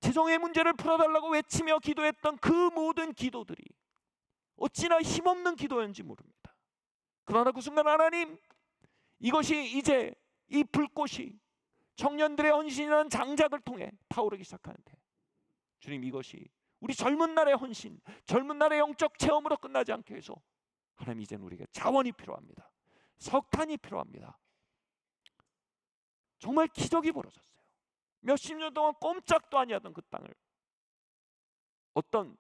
재정의 문제를 풀어달라고 외치며 기도했던 그 모든 기도들이 어찌나 힘없는 기도였는지 모릅니다. 그러나 그 순간 하나님, 이것이 이제 이 불꽃이 청년들의 헌신이라는 장작을 통해 타오르기 시작하는데, 주님, 이것이 우리 젊은 날의 헌신, 젊은 날의 영적 체험으로 끝나지 않게 해서 하나님, 이제는 우리에게 자원이 필요합니다. 석탄이 필요합니다. 정말 기적이 벌어졌어요. 몇십 년 동안 꼼짝도 아니하던 그 땅을 어떤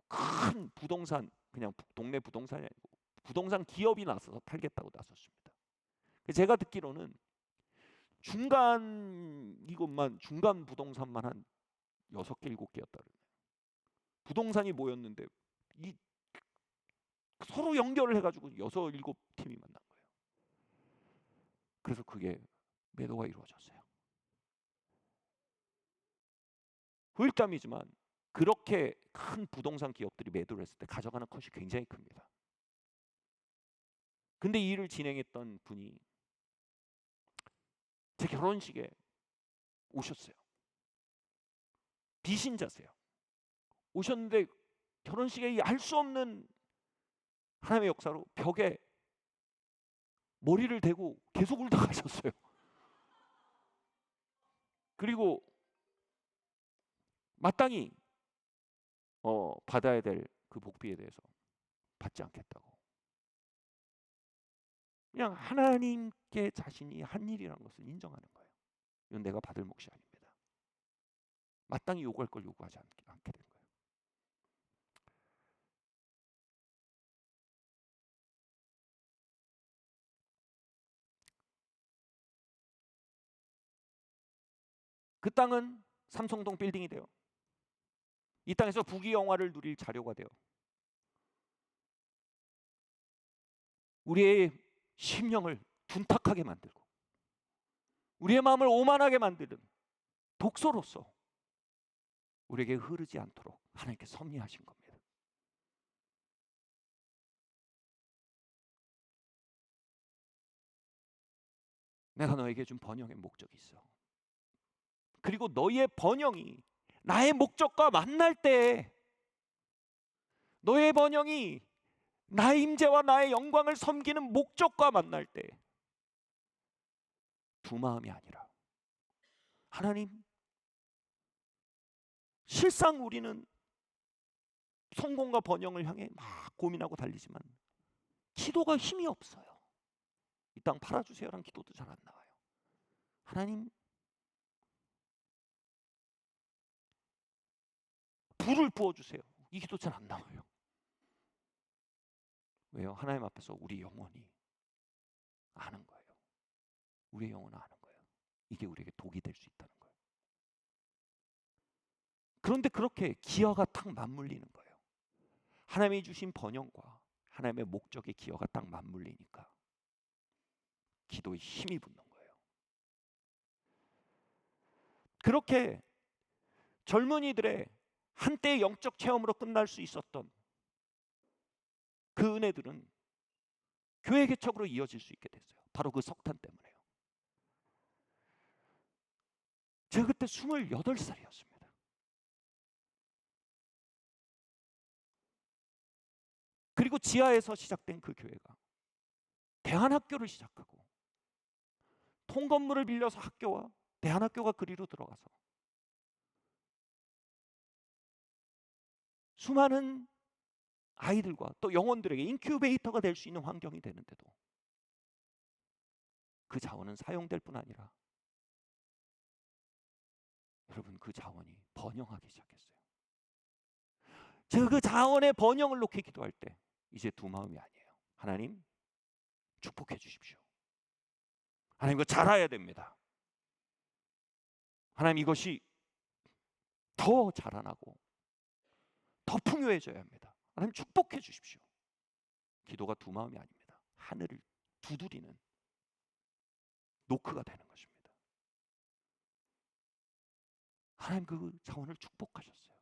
큰 부동산, 그냥 동네 부동산이 아니고 부동산 기업이 나서서 팔겠다고 나섰습니다. 제가 듣기로는 중간 부동산만 한 6개, 7개였다. 부동산이 모였는데 서로 연결을 해가지고 6, 7팀이 만난 거예요. 그래서 그게 매도가 이루어졌어요. 후일담이지만 그렇게 큰 부동산 기업들이 매도를 했을 때 가져가는 컷이 굉장히 큽니다. 근데 이 일을 진행했던 분이 제 결혼식에 오셨어요. 비신자세요. 오셨는데 결혼식에 알 수 없는 하나님의 역사로 벽에 머리를 대고 계속 울다 가셨어요. 그리고 마땅히 받아야 될 그 복비에 대해서 받지 않겠다고. 그냥 하나님께 자신이 한 일이라는 것을 인정하는 거예요. 이건 내가 받을 몫이 아닙니다. 마땅히 요구할 걸 요구하지 않게 된 거예요. 그 땅은 삼성동 빌딩이 돼요. 이 땅에서 부귀영화를 누릴 자료가 돼요. 우리의 심령을 둔탁하게 만들고 우리의 마음을 오만하게 만드는 독소로서 우리에게 흐르지 않도록 하나님께 섭리하신 겁니다. 내가 너에게 준 번영의 목적이 있어. 그리고 너희의 번영이 나의 목적과 만날 때, 너의 번영이 나의 임재와 나의 영광을 섬기는 목적과 만날 때, 두 마음이 아니라 하나님, 실상 우리는 성공과 번영을 향해 막 고민하고 달리지만 기도가 힘이 없어요. 이 땅 팔아주세요라는 기도도 잘 안 나와요. 하나님, 불을 부어주세요. 이 기도 잘 안 나와요. 왜요? 하나님 앞에서 우리 영혼이 아는 거예요. 우리의 영혼은 아는 거예요. 이게 우리에게 독이 될 수 있다는 거예요. 그런데 그렇게 기어가 탁 맞물리는 거예요. 하나님이 주신 번영과 하나님의 목적의 기어가 딱 맞물리니까 기도에 힘이 붙는 거예요. 그렇게 젊은이들의 한때의 영적 체험으로 끝날 수 있었던 그 은혜들은 교회 개척으로 이어질 수 있게 됐어요. 바로 그 석탄 때문에요. 제가 그때 28살이었습니다. 그리고 지하에서 시작된 그 교회가 대한학교를 시작하고 통건물을 빌려서 학교와 대한학교가 그리로 들어가서 수많은 아이들과 또 영혼들에게 인큐베이터가 될 수 있는 환경이 되는데도 그 자원은 사용될 뿐 아니라 여러분 그 자원이 번영하기 시작했어요. 제가 그 자원의 번영을 놓고 기도할 때 이제 두 마음이 아니에요. 하나님 축복해 주십시오. 하나님 이거 자라야 됩니다. 하나님 이것이 더 자라나고 더 풍요해져야 합니다. 하나님 축복해 주십시오. 기도가 두 마음이 아닙니다. 하늘을 두드리는 노크가 되는 것입니다. 하나님 그 자원을 축복하셨어요.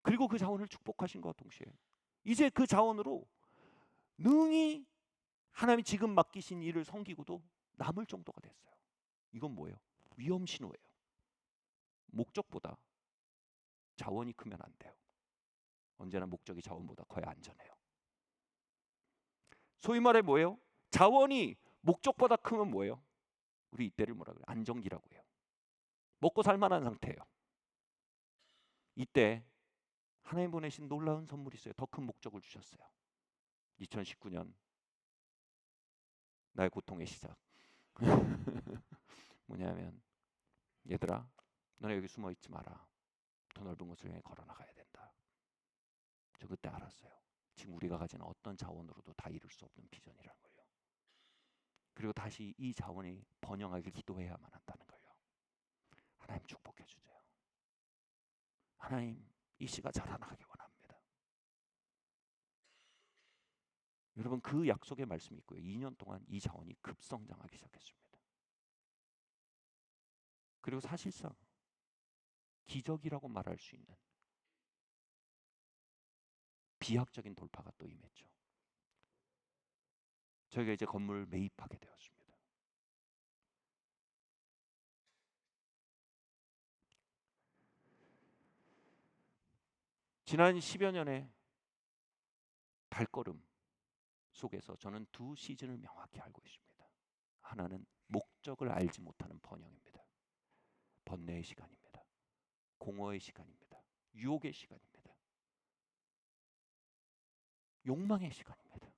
그리고 그 자원을 축복하신 것과 동시에 이제 그 자원으로 능히 하나님이 지금 맡기신 일을 섬기고도 남을 정도가 됐어요. 이건 뭐예요? 위험 신호예요. 목적보다 자원이 크면 안 돼요. 언제나 목적이 자원보다 커야 안전해요. 소위 말해 뭐예요? 자원이 목적보다 크면 뭐예요? 우리 이때를 뭐라 그래요? 안정기라고 해요. 먹고 살만한 상태예요. 이때 하나님 보내신 놀라운 선물이 있어요. 더 큰 목적을 주셨어요. 2019년 나의 고통의 시작. 뭐냐면 얘들아 너네 여기 숨어 있지 마라. 더 넓은 곳을 향해 걸어 나가야 된다. 저 그때 알았어요. 지금 우리가 가진 어떤 자원으로도 다 이룰 수 없는 비전이라는 걸요. 그리고 다시 이 자원이 번영하길 기도해야만 한다는 걸요. 하나님 축복해 주세요. 하나님 이 씨가 자라나가길 원합니다. 여러분 그 약속의 말씀이 있고요. 2년 동안 이 자원이 급성장하기 시작했습니다. 그리고 사실상 기적이라고 말할 수 있는 비약적인 돌파가 또 임했죠. 저희가 이제 건물 매입하게 되었습니다. 지난 10여 년의 발걸음 속에서 저는 두 시즌을 명확히 알고 있습니다. 하나는 목적을 알지 못하는 번영입니다. 번뇌의 시간입니다. 공허의 시간입니다. 유혹의 시간입니다. 욕망의 시간입니다.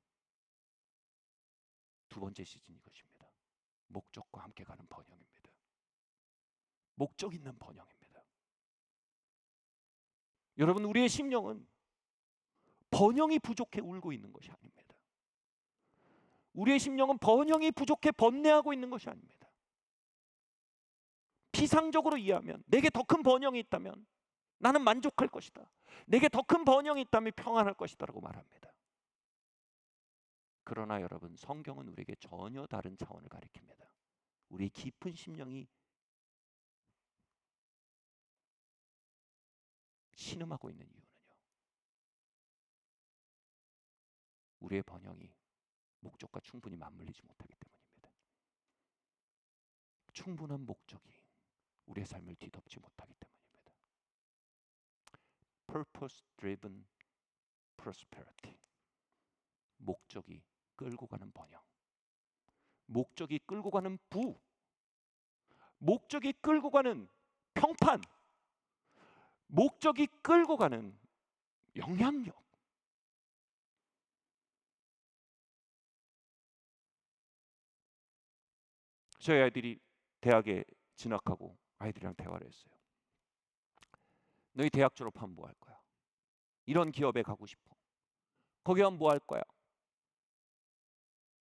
두 번째 시즌 이것입니다. 목적과 함께 가는 번영입니다. 목적 있는 번영입니다. 여러분 우리의 심령은 번영이 부족해 울고 있는 것이 아닙니다. 우리의 심령은 번영이 부족해 번뇌하고 있는 것이 아닙니다. 피상적으로 이해하면 내게 더 큰 번영이 있다면 나는 만족할 것이다. 내게 더 큰 번영이 있다면 평안할 것이다 라고 말합니다. 그러나 여러분 성경은 우리에게 전혀 다른 차원을 가리킵니다. 우리 깊은 심령이 신음하고 있는 이유는요. 우리의 번영이 목적과 충분히 맞물리지 못하기 때문입니다. 충분한 목적이 우리의 삶을 뒤덮지 못하기 때문입니다. Purpose driven prosperity. 목적이 끌고 가는 번영. 목적이 끌고 가는 부. 목적이 끌고 가는 평판. 목적이 끌고 가는 영향력. 저희 아이들이 대학에 진학하고 아이들이랑 대화를 했어요. 너희 대학 졸업하면 뭐 할 거야? 이런 기업에 가고 싶어. 거기 가면 뭐 할 거야?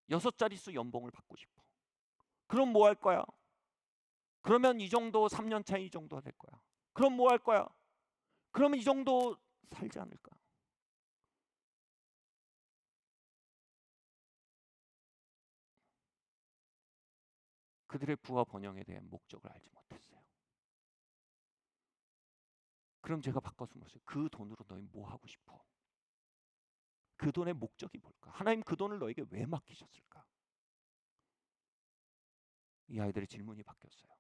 6자릿수 연봉을 받고 싶어. 그럼 뭐 할 거야? 그러면 이 정도 3년 차 이 정도 될 거야. 그럼 뭐 할 거야? 그러면 이 정도 살지 않을까? 그들의 부와 번영에 대한 목적을 알지 못했어요. 그럼 제가 바꿔서 물었어요. 그 돈으로 너희 뭐 하고 싶어? 그 돈의 목적이 뭘까? 하나님 그 돈을 너에게 왜 맡기셨을까? 이 아이들의 질문이 바뀌었어요.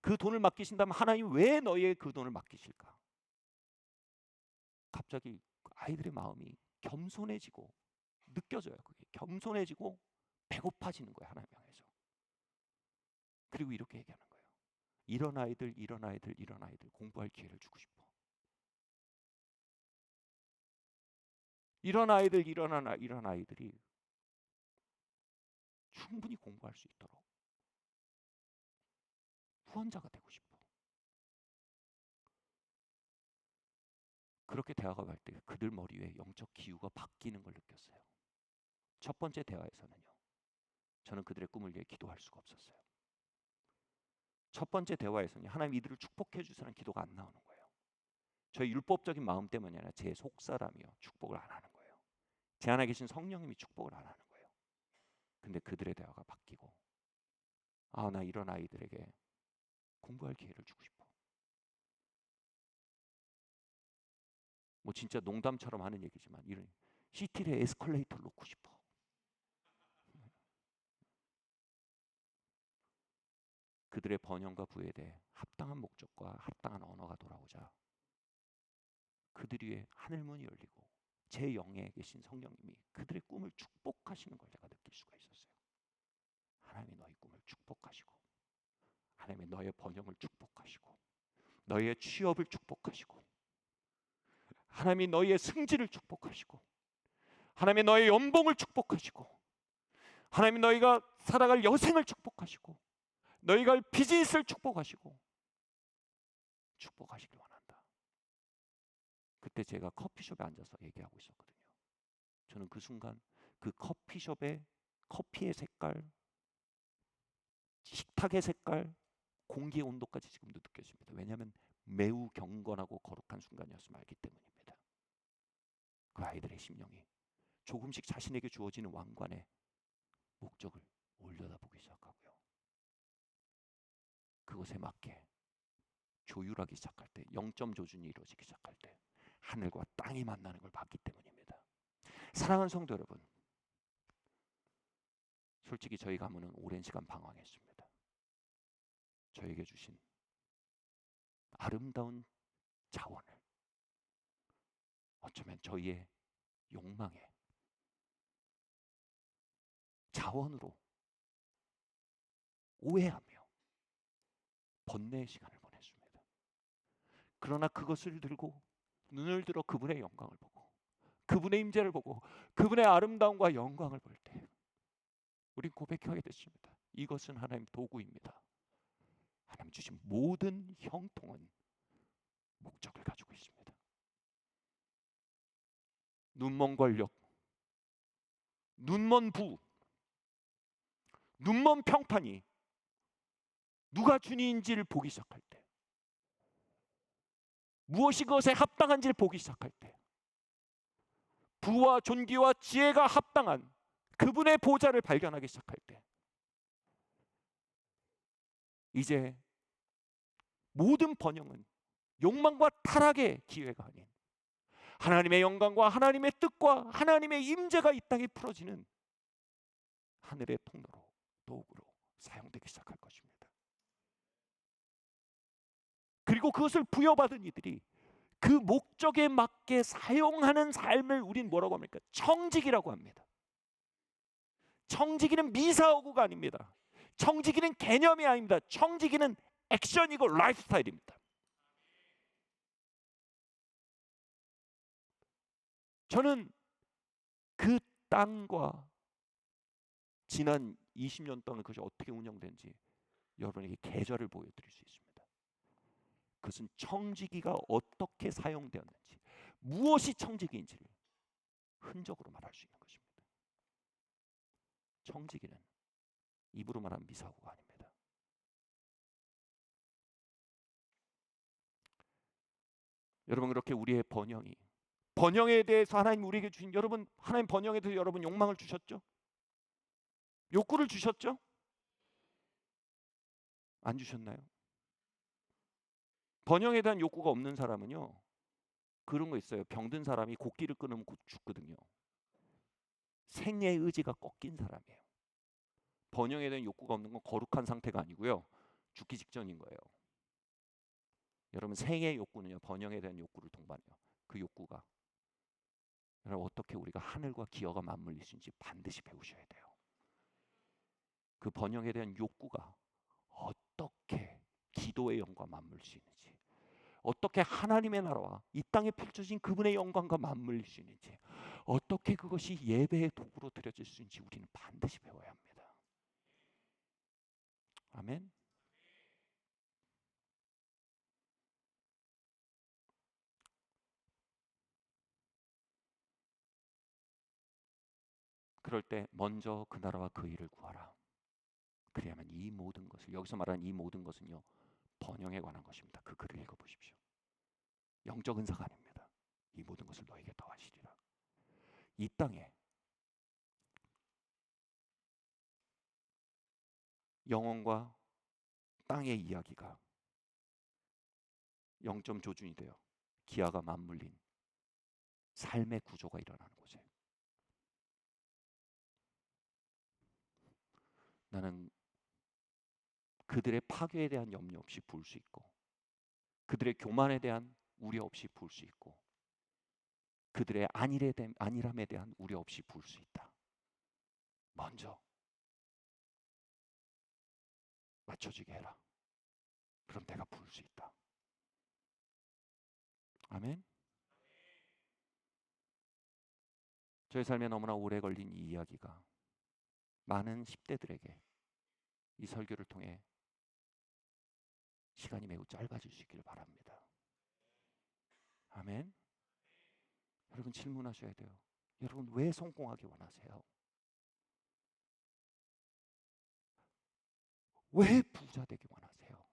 그 돈을 맡기신다면 하나님 왜 너희에게 그 돈을 맡기실까? 갑자기 아이들의 마음이 겸손해지고 느껴져요. 그게 겸손해지고 배고파지는 거예요. 하나님 향해서. 그리고 이렇게 얘기하는 거예요. 이런 아이들 공부할 기회를 주고 싶어. 이런 아이들이 충분히 공부할 수 있도록 후원자가 되고 싶어. 그렇게 대화가 갈 때 그들 머리 위에 영적 기후가 바뀌는 걸 느꼈어요. 첫 번째 대화에서는요. 저는 그들의 꿈을 위해 기도할 수가 없었어요. 첫 번째 대화에서는 하나님 이들을 축복해 주시라는 기도가 안 나오는 거예요. 저의 율법적인 마음 때문이 아니라 제 속사람이요. 축복을 안 하는 거예요. 제 안에 계신 성령님이 축복을 안 하는 거예요. 근데 그들의 대화가 바뀌고 나 이런 아이들에게 공부할 기회를 주고 싶어. 뭐 진짜 농담처럼 하는 얘기지만 이런 시티에 에스컬레이터를 놓고 싶어. 그들의 번영과 부에 대해 합당한 목적과 합당한 언어가 돌아오자 그들 위에 하늘문이 열리고 제 영에 계신 성령님이 그들의 꿈을 축복하시는 걸 제가 느낄 수가 있었어요. 하나님이 너희 꿈을 축복하시고 하나님이 너의 번영을 축복하시고 너의 취업을 축복하시고 하나님이 너의 승진을 축복하시고 하나님이 너의 연봉을 축복하시고 하나님이 너희가 살아갈 여생을 축복하시고 너희가 할 비즈니스를 축복하시고 축복하시길 원한다. 그때 제가 커피숍에 앉아서 얘기하고 있었거든요. 저는 그 순간 그 커피숍의 커피의 색깔, 식탁의 색깔, 공기의 온도까지 지금도 느껴집니다. 왜냐하면 매우 경건하고 거룩한 순간이었음을 알기 때문입니다. 그 아이들의 심령이 조금씩 자신에게 주어지는 왕관의 목적을 올려다보기 시작하고요. 그것에 맞게 조율하기 시작할 때, 영점 조준이 이루어지기 시작할 때 하늘과 땅이 만나는 걸 봤기 때문입니다. 사랑하는 성도 여러분, 솔직히 저희 가문은 오랜 시간 방황했습니다. 저에게 주신 아름다운 자원을 어쩌면 저희의 욕망의 자원으로 오해하며 번뇌의 시간을 보냈습니다. 그러나 그것을 들고 눈을 들어 그분의 영광을 보고 그분의 임재를 보고 그분의 아름다움과 영광을 볼 때 우린 고백하게 됐습니다. 이것은 하나님 도구입니다. 하나님 주신 모든 형통은 목적을 가지고 있습니다. 눈먼 권력, 눈먼 부, 눈먼 평판이 누가 주인인지를 보기 시작할 때, 무엇이 그것에 합당한지를 보기 시작할 때, 부와 존귀와 지혜가 합당한 그분의 보좌를 발견하기 시작할 때, 이제 모든 번영은 욕망과 타락의 기회가 아닌 하나님의 영광과 하나님의 뜻과 하나님의 임재가 이 땅에 풀어지는 하늘의 통로로, 도구로 사용되기 시작할 것입니다. 그리고 그것을 부여받은 이들이 그 목적에 맞게 사용하는 삶을 우린 뭐라고 합니까? 청지기라고 합니다. 청지기는 미사오구가 아닙니다. 청지기는 개념이 아닙니다. 청지기는 액션이고 라이프스타일입니다. 저는 그 땅과 지난 20년 동안 그것이 어떻게 운영된지 여러분에게 계절을 보여드릴 수 있습니다. 그것은 청지기가 어떻게 사용되었는지, 무엇이 청지기인지를 흔적으로 말할 수 있는 것입니다. 청지기는 입으로 말하는 미사고가 아닙니다. 여러분, 그렇게 우리의 번영에 대해서 하나님 우리에게 주신, 여러분 하나님 번영에 대해서 여러분 욕망을 주셨죠? 욕구를 주셨죠? 안 주셨나요? 번영에 대한 욕구가 없는 사람은요, 그런 거 있어요. 병든 사람이 곡기를 끊으면 곧 죽거든요. 생의 의지가 꺾인 사람이에요. 번영에 대한 욕구가 없는 건 거룩한 상태가 아니고요, 죽기 직전인 거예요. 여러분, 생의 욕구는요, 번영에 대한 욕구를 동반해요. 그 욕구가 여러분 어떻게 우리가 하늘과 기어가 맞물릴 수 있는지 반드시 배우셔야 돼요. 그 번영에 대한 욕구가 어떻게 기도의 영과 맞물릴 수 있는지, 어떻게 하나님의 나라와 이 땅에 펼쳐진 그분의 영광과 맞물릴 수 있는지, 어떻게 그것이 예배의 도구로 드려질 수 있는지 우리는 반드시 배워야 합니다. 아멘. 그럴 때 먼저 그 나라와 그 일을 구하라. 그래야만 이 모든 것을, 여기서 말하는 이 모든 것은요, 번영에 관한 것입니다. 그 글을 읽어보십시오. 영적 은사가 아닙니다. 이 모든 것을 너에게 더하시리라. 이 땅에 영혼과 땅의 이야기가 0점 조준이 되어 기아가 맞물린 삶의 구조가 일어나는 곳에 나는 그들의 파괴에 대한 염려 없이 볼 수 있고, 그들의 교만에 대한 우려 없이 볼 수 있고, 그들의 안일함에 대한 우려 없이 볼 수 있다. 먼저 맞춰지게 해라. 그럼 내가 볼 수 있다. 아멘. 저의 삶에 너무나 오래 걸린 이 이야기가 많은 10대들에게 이 설교를 통해 시간이 매우 짧아질 수 있기를 바랍니다. 아멘. 여러분 질문하셔야 돼요. 여러분 왜 성공하기 원하세요? 왜 부자 되기 원하세요?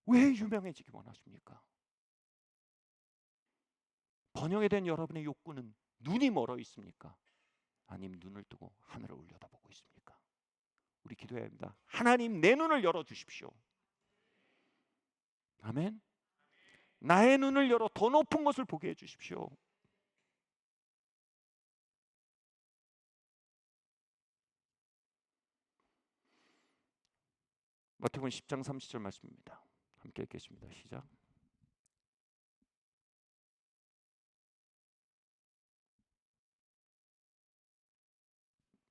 왜 유명해지기 원하십니까? 번영에 대한 여러분의 욕구는 눈이 멀어 있습니까? 아니면 눈을 뜨고 하늘을 올려다보고 있습니까? 우리 기도해야 합니다. 하나님 내 눈을 열어주십시오. 아멘. 나의 눈을 열어 더 높은 것을 보게 해주십시오. 마태복음 10장 30절 말씀입니다. 함께 읽겠습니다. 시작.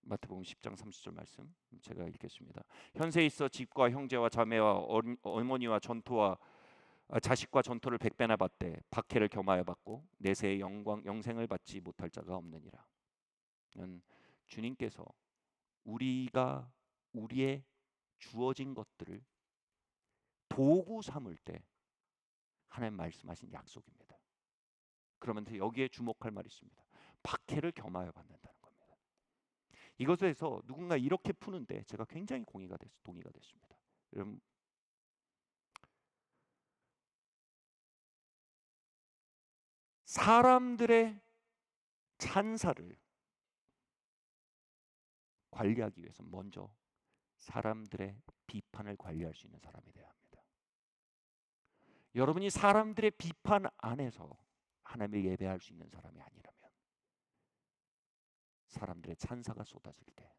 마태복음 10장 30절 말씀 제가 읽겠습니다. 현세에 있어 집과 형제와 자매와 어머니와 전토와 자식과 전토를 100배나 받되 박해를 겸하여 받고 내세의 영생을 받지 못할 자가 없느니라. 주님께서 우리가 우리의 주어진 것들을 도구 삼을 때 하나님 말씀하신 약속입니다. 그러면서 여기에 주목할 말이 있습니다. 박해를 겸하여 받는다는 겁니다. 이것에서 누군가 이렇게 푸는데 제가 굉장히 동의가 됐습니다. 여러분 사람들의 찬사를 관리하기 위해서 먼저 사람들의 비판을 관리할 수 있는 사람이 되어야 합니다. 여러분이 사람들의 비판 안에서 하나님을 예배할 수 있는 사람이 아니라면 사람들의 찬사가 쏟아질 때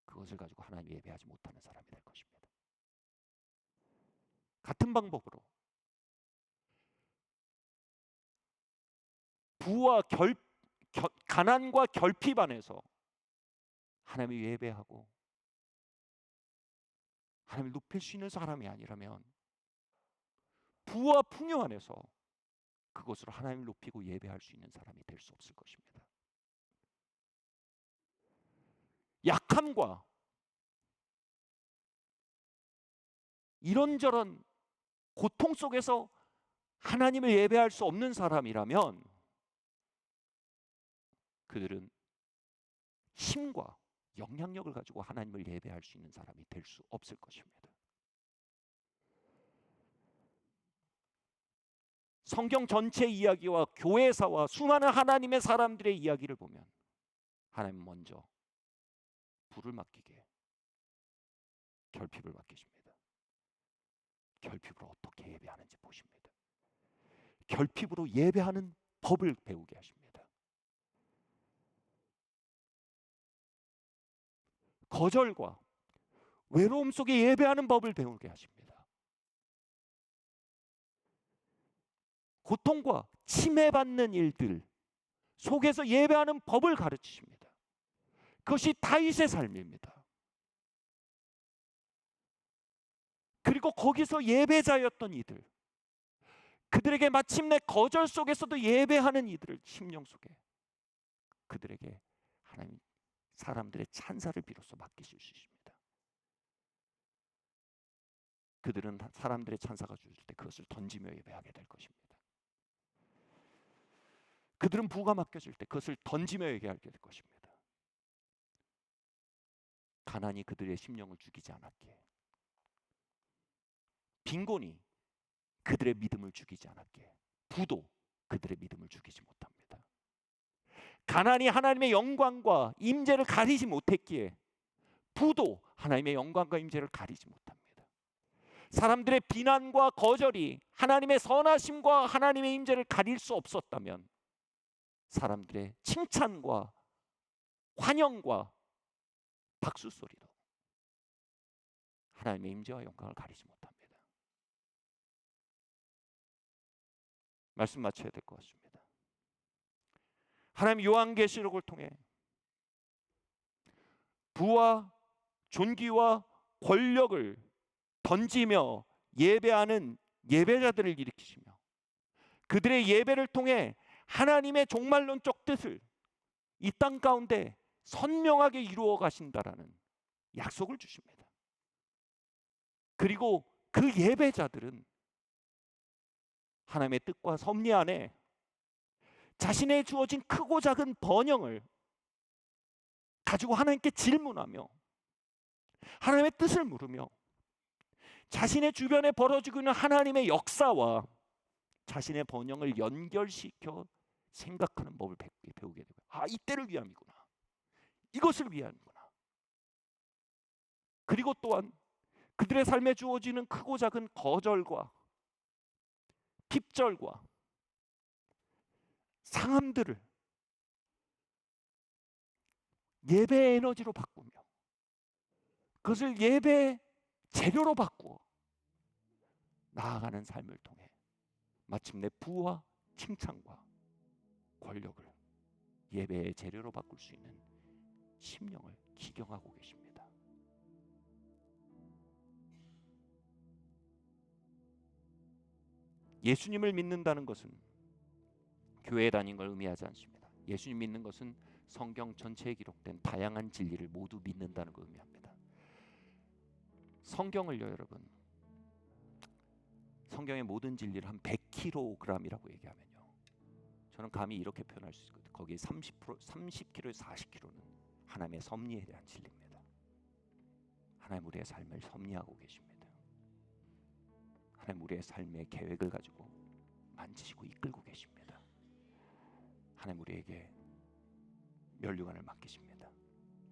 그것을 가지고 하나님 예배하지 못하는 사람이 될 것입니다. 같은 방법으로 부와 가난과 결핍 안에서 하나님을 예배하고 하나님을 높일 수 있는 사람이 아니라면 부와 풍요 안에서 그것으로 하나님을 높이고 예배할 수 있는 사람이 될 수 없을 것입니다. 약함과 이런저런 고통 속에서 하나님을 예배할 수 없는 사람이라면 그들은 힘과 영향력을 가지고 하나님을 예배할 수 있는 사람이 될 수 없을 것입니다. 성경 전체 이야기와 교회사와 수많은 하나님의 사람들의 이야기를 보면 하나님 먼저 불을 맡기게 결핍을 맡기십니다. 결핍으로 어떻게 예배하는지 보십니다. 결핍으로 예배하는 법을 배우게 하십니다. 거절과 외로움 속에 예배하는 법을 배우게 하십니다. 고통과 침해받는 일들 속에서 예배하는 법을 가르치십니다. 그것이 다윗의 삶입니다. 그리고 거기서 예배자였던 이들, 그들에게 마침내 거절 속에서도 예배하는 이들을 심령 속에 그들에게 하나님 사람들의 찬사를 비로소 맡기실 수 있습니다. 그들은 사람들의 찬사가 주실 때 그것을 던지며 예배하게 될 것입니다. 그들은 부가 맡겨질 때 그것을 던지며 예배하게 될 것입니다. 가난이 그들의 심령을 죽이지 않았기에, 빈곤이 그들의 믿음을 죽이지 않았기에, 부도 그들의 믿음을 죽이지 못합니다. 가난이 하나님의 영광과 임재를 가리지 못했기에 부도 하나님의 영광과 임재를 가리지 못합니다. 사람들의 비난과 거절이 하나님의 선하심과 하나님의 임재를 가릴 수 없었다면 사람들의 칭찬과 환영과 박수 소리도 하나님의 임재와 영광을 가리지 못합니다. 말씀 마쳐야 될 것 같습니다. 하나님 요한계시록을 통해 부와 존귀와 권력을 던지며 예배하는 예배자들을 일으키시며 그들의 예배를 통해 하나님의 종말론적 뜻을 이 땅 가운데 선명하게 이루어 가신다라는 약속을 주십니다. 그리고 그 예배자들은 하나님의 뜻과 섭리 안에 자신의 주어진 크고 작은 번영을 가지고 하나님께 질문하며 하나님의 뜻을 물으며 자신의 주변에 벌어지고 있는 하나님의 역사와 자신의 번영을 연결시켜 생각하는 법을 배우게 되고요. 아, 이때를 위함이구나. 이것을 위함이구나. 그리고 또한 그들의 삶에 주어지는 크고 작은 거절과 핍절과 상함들을 예배의 에너지로 바꾸며 그것을 예배의 재료로 바꾸어 나아가는 삶을 통해 마침내 부와 칭찬과 권력을 예배의 재료로 바꿀 수 있는 심령을 기경하고 계십니다. 예수님을 믿는다는 것은 교회에 다닌 걸 의미하지 않습니다. 예수님 믿는 것은 성경 전체에 기록된 다양한 진리를 모두 믿는다는 걸 의미합니다. 성경을요, 여러분, 성경의 모든 진리를 한 100kg이라고 얘기하면요, 저는 감히 이렇게 표현할 수 있거든요. 거기에 30kg에서 40kg는 하나님의 섭리에 대한 진리입니다. 하나님 우리의 삶을 섭리하고 계십니다. 하나님 우리의 삶의 계획을 가지고 만지시고 이끌고 계십니다. 하나님 우리에게 면류관을 맡기십니다.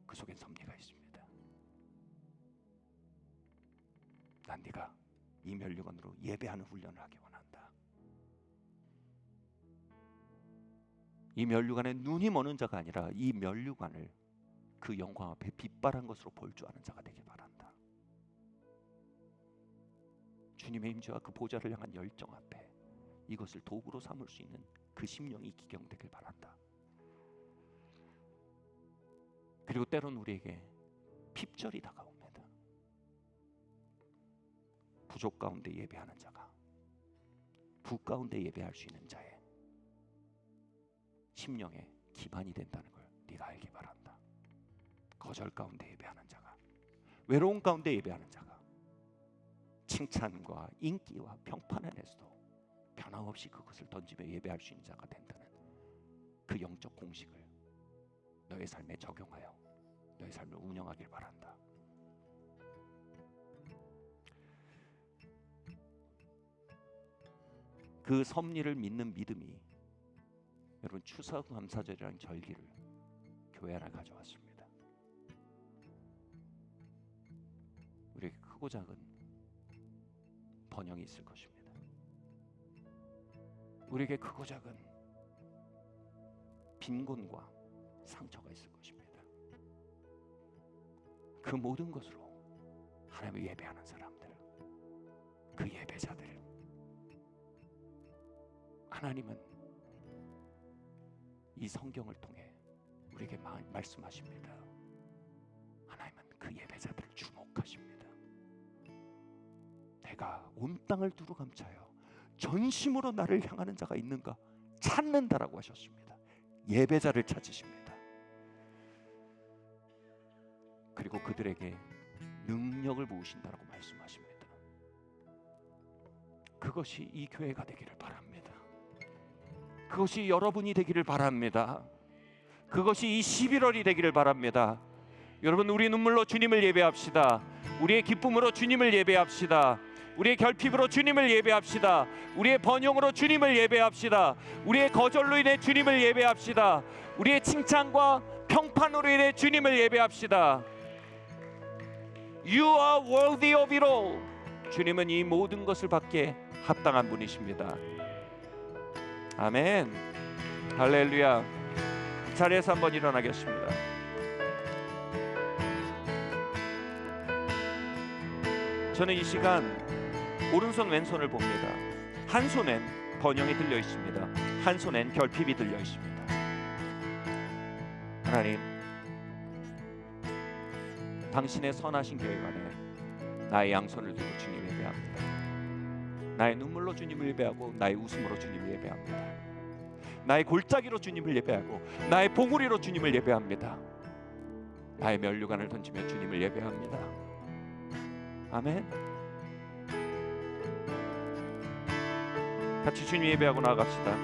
그 속엔 섭리가 있습니다. 난 네가 이 면류관으로 예배하는 훈련을 하기 원한다. 이 면류관에 눈이 머는 자가 아니라 이 면류관을 그 영광 앞에 빛바란 것으로 볼 줄 아는 자가 되길 바란다. 주님의 임재와 그 보좌를 향한 열정 앞에 이것을 도구로 삼을 수 있는 그 심령이 기경되길 바란다. 그리고 때론 우리에게 핍절이 다가옵니다. 부족 가운데 예배하는 자가 부 가운데 예배할 수 있는 자의 심령의 기반이 된다는 걸 네가 알기 바란다. 거절 가운데 예배하는 자가, 외로움 가운데 예배하는 자가 칭찬과 인기와 평판 안에서도 변함없이 그것을 던지며 예배할 수 있는 자가 된다는 그 영적 공식을 너의 삶에 적용하여 너의 삶을 운영하길 바란다. 그 섭리를 믿는 믿음이 여러분 추수감사절이라는 절기를 교회 안에 가져왔습니다. 우리에게 크고 작은 번영이 있을 것입니다. 우리에게 크고 작은 빈곤과 상처가 있을 것입니다. 그 모든 것으로 하나님을 예배하는 사람들, 그 예배자들, 하나님은 이 성경을 통해 우리에게 말씀하십니다. 하나님은 그 예배자들을 주목하십니다. 내가 온 땅을 두루 감싸여 전심으로 나를 향하는 자가 있는가 찾는다라고 하셨습니다. 예배자를 찾으십니다. 그리고 그들에게 능력을 부으신다라고 말씀하십니다. 그것이 이 교회가 되기를 바랍니다. 그것이 여러분이 되기를 바랍니다. 그것이 이 11월이 되기를 바랍니다. 여러분, 우리 눈물로 주님을 예배합시다. 우리의 기쁨으로 주님을 예배합시다. 우리의 결핍으로 주님을 예배합시다. 우리의 번영으로 주님을 예배합시다. 우리의 거절로 인해 주님을 예배합시다. 우리의 칭찬과 평판으로 인해 주님을 예배합시다. You are worthy of it all. 주님은 이 모든 것을 받기에 합당한 분이십니다. 아멘. 할렐루야. 자리에서 한번 일어나겠습니다. 저는 이 시간 오른손 왼손을 봅니다. 한 손엔 번영이 들려 있습니다. 한 손엔 결핍이 들려 있습니다. 하나님, 당신의 선하신 계획 안에 나의 양손을 들고 주님 예배합니다. 나의 눈물로 주님을 예배하고 나의 웃음으로 주님을 예배합니다. 나의 골짜기로 주님을 예배하고 나의 봉우리로 주님을 예배합니다. 나의 면류관을 던지며 주님을 예배합니다. 아멘. 같이 주님 예배하고 나아갑시다.